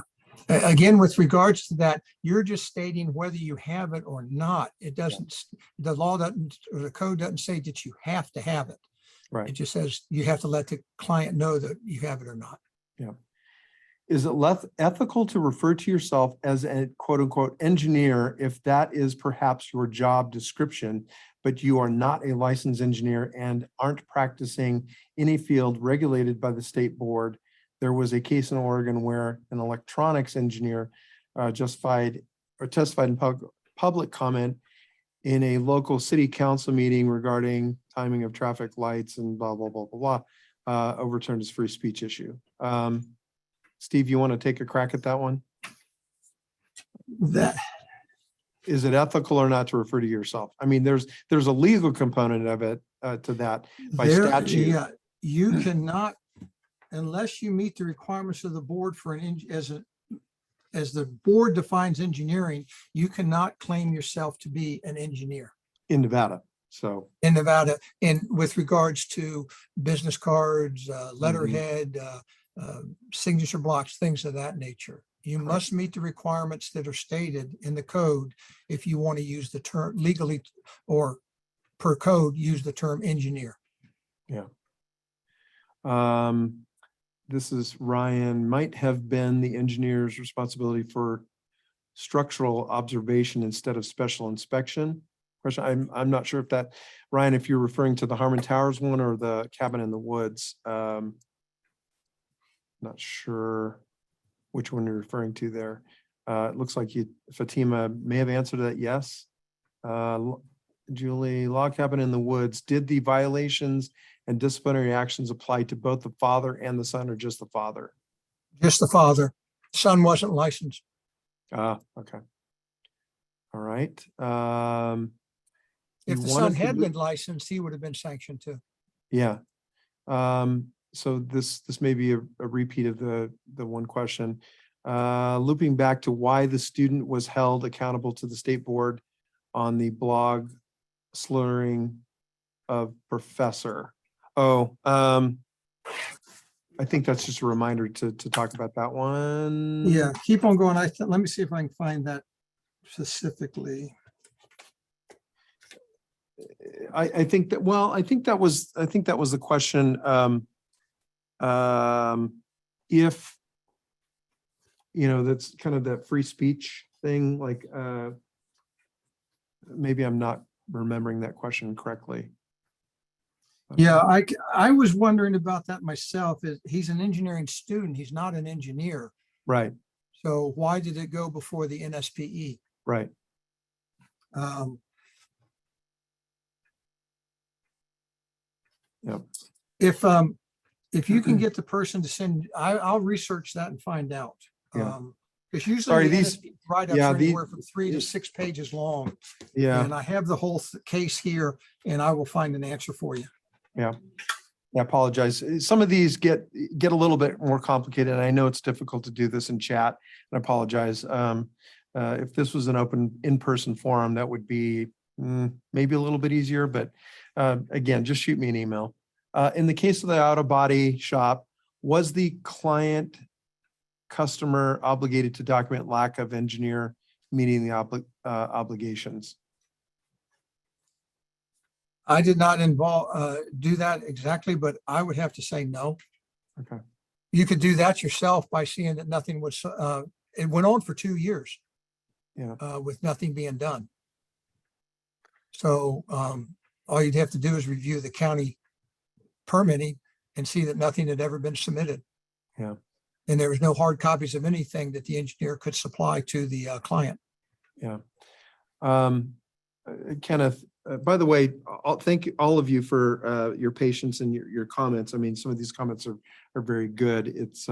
Again, with regards to that, you're just stating whether you have it or not. It doesn't, the law doesn't, or the code doesn't say that you have to have it. Right. It just says you have to let the client know that you have it or not. Yeah. Is it less ethical to refer to yourself as a quote unquote engineer if that is perhaps your job description, but you are not a licensed engineer and aren't practicing in a field regulated by the state board? There was a case in Oregon where an electronics engineer testified in public comment in a local city council meeting regarding timing of traffic lights and blah, blah, blah, blah, blah, overturned his free speech issue. Steve, you want to take a crack at that one? Is it ethical or not to refer to yourself? I mean, there's a legal component of it to that by statute. Yeah, you cannot, unless you meet the requirements of the board for as the board defines engineering, you cannot claim yourself to be an engineer In Nevada. So in Nevada, and with regards to business cards, letterhead, signature blocks, things of that nature. You must meet the requirements that are stated in the code if you want to use the term legally, or per code, use the term engineer. Yeah. This is Ryan, might have been the engineer's responsibility for structural observation instead of special inspection, ? question. I'm not sure if that, Ryan, if you're referring to the Harmon Towers one or the Cabin in the Woods. Not sure which one you're referring to there. It looks like Fatima may have answered that yes. Julie, Log Cabin in the Woods, did the violations and disciplinary actions apply to both the father and the son, or just the father? Just the father. Son wasn't licensed. Okay. All right. If You the want son us to had move- been licensed, he would have been sanctioned too. Yeah. So this may be a repeat of the one question. Looping back to why the student was held accountable to the state board on the blog slurring of professor. I think that's just a reminder to talk about that one. Yeah, keep on going. Let me see if I can find that specifically. I think that was the question. If, that's kind of that free speech thing, like, maybe I'm not remembering that question correctly. Yeah, I was wondering about that myself. He's an engineering student. He's not an engineer. Right, So why did it go before the NSPE? right. Yep. If you can get the person to send, I'll research that and find out. Yeah. Because usually Sorry, the these- NSPE write-ups yeah, are these- anywhere from 3 to 6 pages long. Yeah, And I have the whole case here and I will find an answer for you. yeah. I apologize. Some of these get a little bit more complicated. And I know it's difficult to do this in chat. I apologize. If this was an open in-person forum, that would be maybe a little bit easier, but again, just shoot me an email. In the case of the auto body shop, was the client customer obligated to document lack of engineer meeting the obligations? I did not do that exactly, but I would have to say no. Okay. You could do that yourself by seeing that nothing was, it went on for 2 years. Yeah. With nothing being done. So all you'd have to do is review the county permitting and see that nothing had ever been submitted. Yeah. And there was no hard copies of anything that the engineer could supply to the client. Yeah. Kenneth, by the way, I'll thank all of you for your patience and your comments. I mean, some of these comments are very good. It's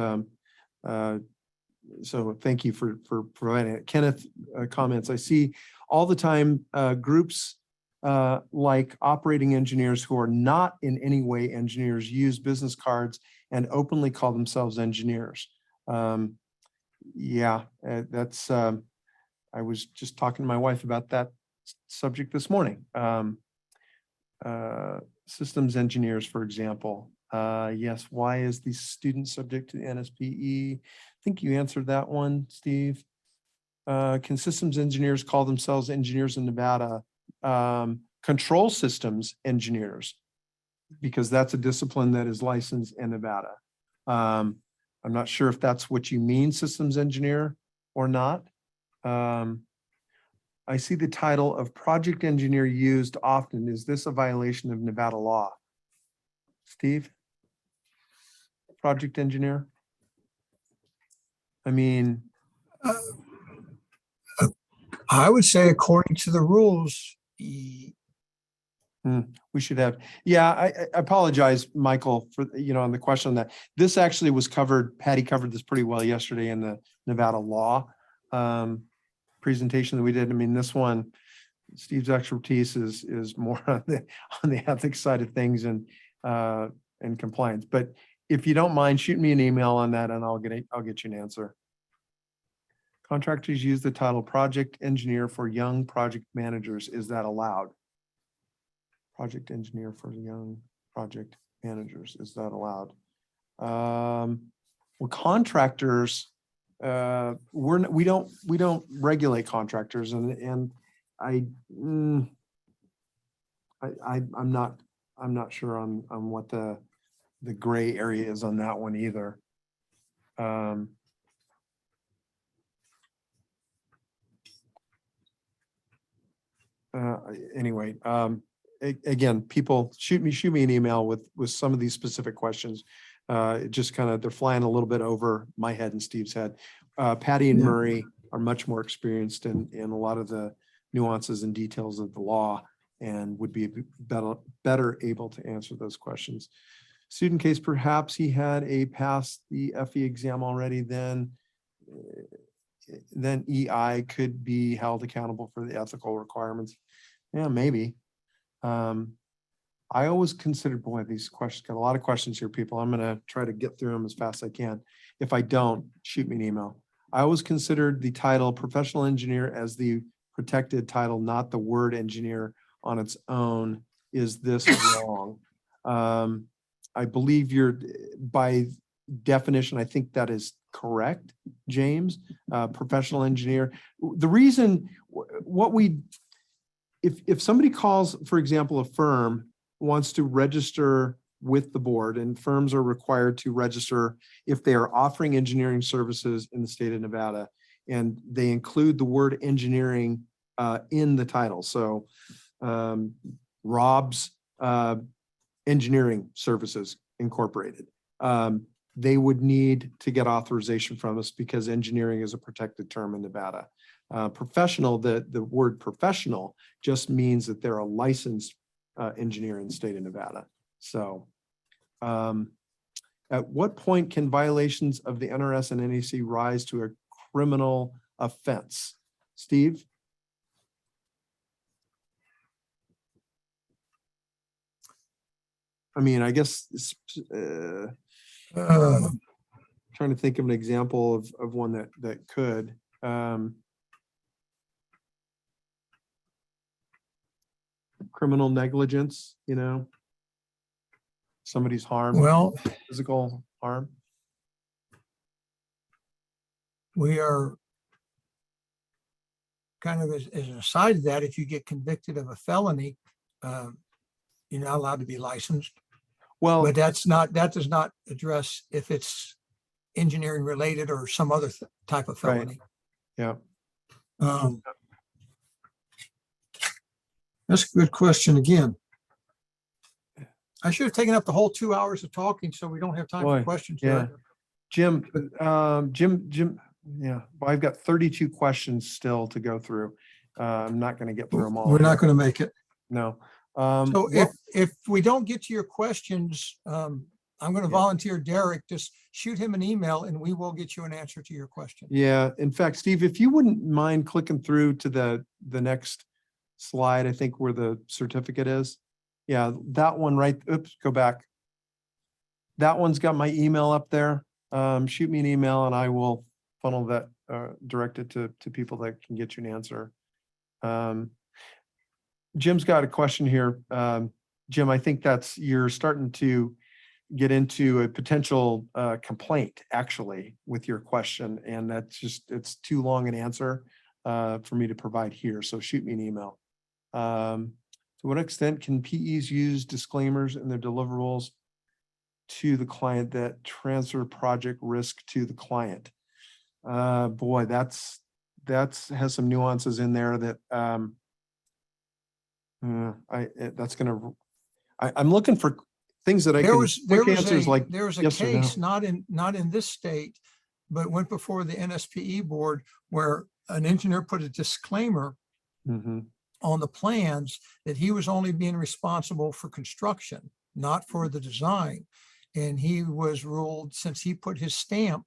so thank you for providing it. Kenneth, comments. I see all the time groups like operating engineers who are not in any way engineers use business cards and openly call themselves engineers. Yeah, that's, I was just talking to my wife about that subject this morning. Systems engineers, for example. Yes, why is the student subject to the NSPE? I think you answered that one, Steve. Can systems engineers call themselves engineers in Nevada? Control systems engineers, because that's a discipline that is licensed in Nevada. I'm not sure if that's what you mean, systems engineer or not. I see the title of project engineer used often. Is this a violation of Nevada law? Steve? Project engineer? I mean, I would say according to the rules, we should have, yeah, I apologize, Michael, for, on the question on that. This actually was covered, Patty covered this pretty well yesterday in the Nevada law presentation that we did. I mean, this one, Steve's expertise is more on the ethics side of things and compliance. But if you don't mind, shoot me an email on that and I'll get you an answer. Contractors use the title project engineer for young project managers. Is that allowed? Project engineer for young project managers. Is that allowed? Well, contractors, we don't regulate contractors, and I'm not sure on what the gray area is on that one either. Anyway, again, people shoot me an email with some of these specific questions. It just kind of, they're flying a little bit over my head and Steve's head. Patty and Yeah. Murray are much more experienced in a lot of the nuances and details of the law and would be better able to answer those questions. Student case, perhaps he had passed the FE exam already, then EI could be held accountable for the ethical requirements. Yeah, maybe. I always considered, boy, these questions got a lot of questions here, people. I'm going to try to get through them as fast as I can. If I don't, shoot me an email. I always considered the title professional engineer as the protected title, not the word engineer on its own. Is this wrong? I believe you're, by definition, I think that is correct, James. Professional engineer. The reason if somebody calls, for example, a firm wants to register with the board, and firms are required to register if they are offering engineering services in the state of Nevada, and they include the word engineering in the title. So Rob's Engineering Services Incorporated. They would need to get authorization from us because engineering is a protected term in Nevada. Professional, the word professional just means that they're a licensed engineer in the state of Nevada. So at what point can violations of the NRS and NEC rise to a criminal offense? Steve? I mean, I guess trying to think of an example of one that could. Criminal negligence, somebody's harm. Well, Physical harm. we are kind of as an aside to that, if you get convicted of a felony, you're not allowed to be licensed. Well, But that does not address if it's engineering related or some other type of Right. felony. yeah. That's a good question again. I should have taken up the whole 2 hours of talking, so we don't have time Boy, for questions. yeah. Jared. Jim, yeah, well, I've got 32 questions still to go through. I'm not going to get through them all. We're not going to make it. No. So what- if we don't get to your questions, I'm going to Yeah. volunteer Derek, just shoot him an email and we will get you an answer to your question. Yeah, in fact, Steve, if you wouldn't mind clicking through to the next slide, I think where the certificate is. Yeah, that one right, oops, go back. That one's got my email up there. Shoot me an email and I will funnel that, direct it to people that can get you an answer. Jim's got a question here. Jim, I think you're starting to get into a potential complaint actually with your question. And it's too long an answer for me to provide here. So shoot me an email. To what extent can PEs use disclaimers in their deliverables to the client that transfer project risk to the client? Boy, that's has some nuances in there that I'm looking for things that I can quick answers like there was a yes or no. case not in this state, but went before the NSPE board where an engineer put a disclaimer Mhm. on the plans that he was only being responsible for construction, not for the design. And he was ruled, since he put his stamp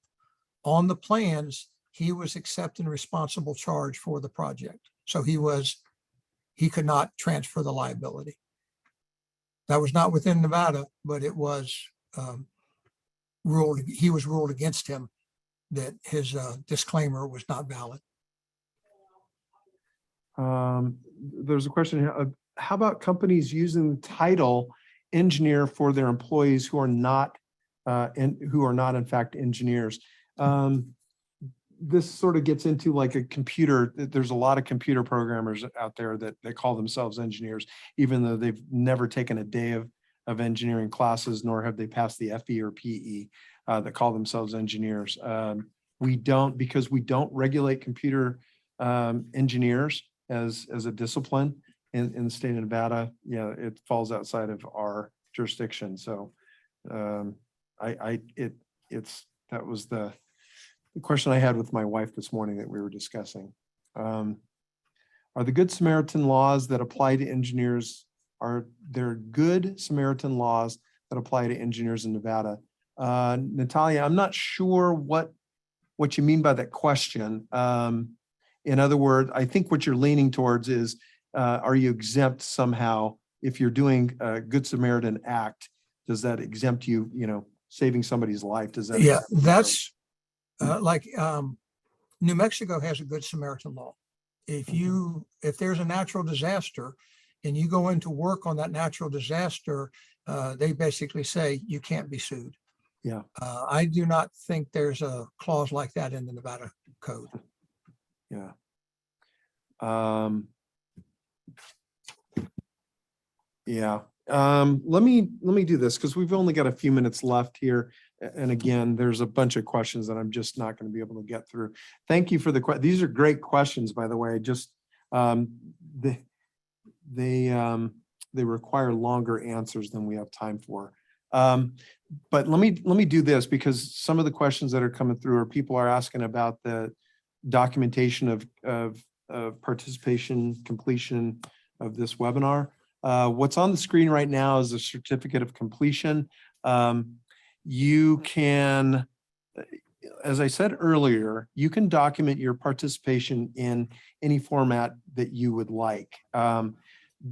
on the plans, he was accepting responsible charge for the project. So he could not transfer the liability. That was not within Nevada, but it was he was ruled against him that his disclaimer was not valid. There's a question here. How about companies using the title engineer for their employees who are not in fact engineers? This sort of gets into like a computer. There's a lot of computer programmers out there that call themselves engineers, even though they've never taken a day of engineering classes, nor have they passed the FE or PE, that call themselves engineers. Because we don't regulate computer engineers as a discipline. in the state of Nevada, yeah, it falls outside of our jurisdiction. So that was the question I had with my wife this morning that we were discussing. Are the Good Samaritan laws that apply to engineers, are there good Samaritan laws that apply to engineers in Nevada? Natalia, I'm not sure what you mean by that question. In other words, I think what you're leaning towards is, are you exempt somehow if you're doing a Good Samaritan act? Does that exempt you, saving somebody's life? Does that? Yeah, that's like New Mexico has a Good Samaritan law. If there's a natural disaster and you go into work on that natural disaster, they basically say you can't be sued. Yeah. I do not think there's a clause like that in the Nevada code. Yeah. Yeah. Let me do this because we've only got a few minutes left here. And again, there's a bunch of questions that I'm just not going to be able to get through. Thank you for these are great questions, by the way. Just they require longer answers than we have time for. But let me do this because some of the questions that are coming through are people are asking about the documentation of participation completion of this webinar. What's on the screen right now is a certificate of completion. You can, as I said earlier, you can document your participation in any format that you would like.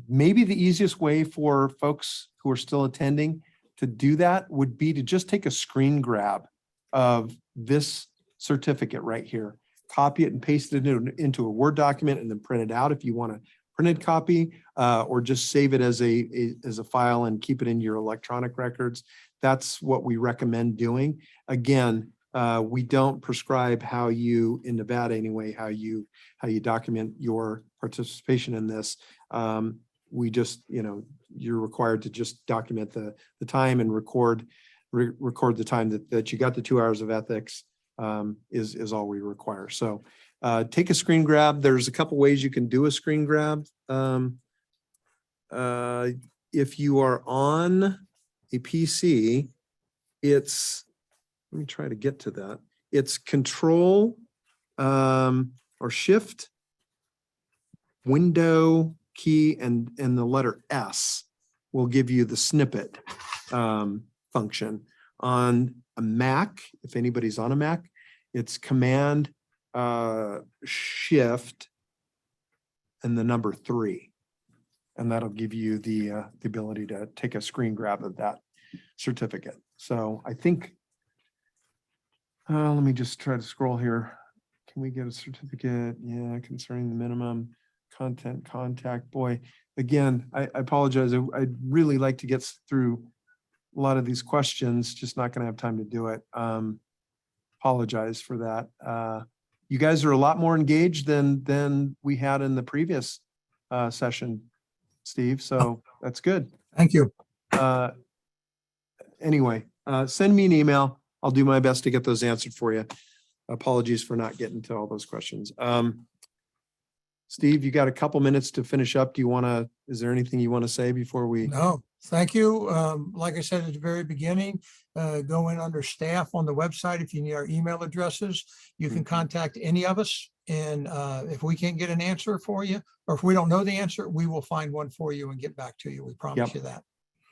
Maybe the easiest way for folks who are still attending to do that would be to just take a screen grab of this certificate right here, copy it and paste it into a Word document and then print it out if you want a printed copy, or just save it as a file and keep it in your electronic records. That's what we recommend doing. Again, we don't prescribe how you, in Nevada anyway, how you document your participation in this. We just, you're required to just document the time and record the time that you got the 2 hours of ethics, is all we require. So take a screen grab. There's a couple ways you can do a screen grab. If you are on a PC, let me try to get to that. It's Control or Shift, Window key, and the letter S will give you the snippet function. On a Mac, if anybody's on a Mac, it's Command Shift and the number 3. And that'll give you the ability to take a screen grab of that certificate. So I think, let me just try to scroll here. Can we get a certificate? Yeah, concerning the minimum content contact. Boy, again, I apologize. I'd really like to get through a lot of these questions, just not going to have time to do it. Apologize for that. You guys are a lot more engaged than we had in the previous session, Steve. So that's good. Thank you. Anyway, send me an email. I'll do my best to get those answered for you. Apologies for not getting to all those questions. Steve, you got a couple minutes to finish up. Is there anything you want to say before we? No, thank you. Like I said at the very beginning, go in under staff on the website. If you need our email addresses, you can contact any of us. And if we can't get an answer for you, or if we don't know the answer, we will find one for you and get back to you. We promise you that.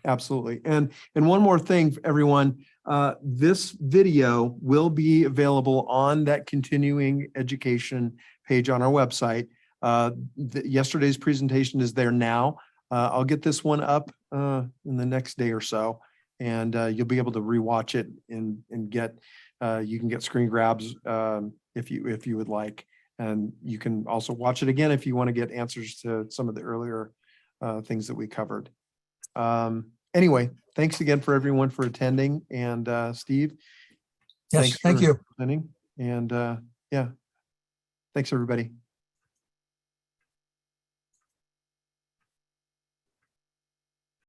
Absolutely. And one more thing, everyone, this video will be available on that continuing education page on our website. Yesterday's presentation is there now. I'll get this one up in the next day or so, and you'll be able to rewatch it and get, you can get screen grabs if you would like. And you can also watch it again if you want to get answers to some of the earlier things that we covered. Anyway, thanks again for everyone for attending. And Steve. Yes, thank you. And yeah, thanks everybody.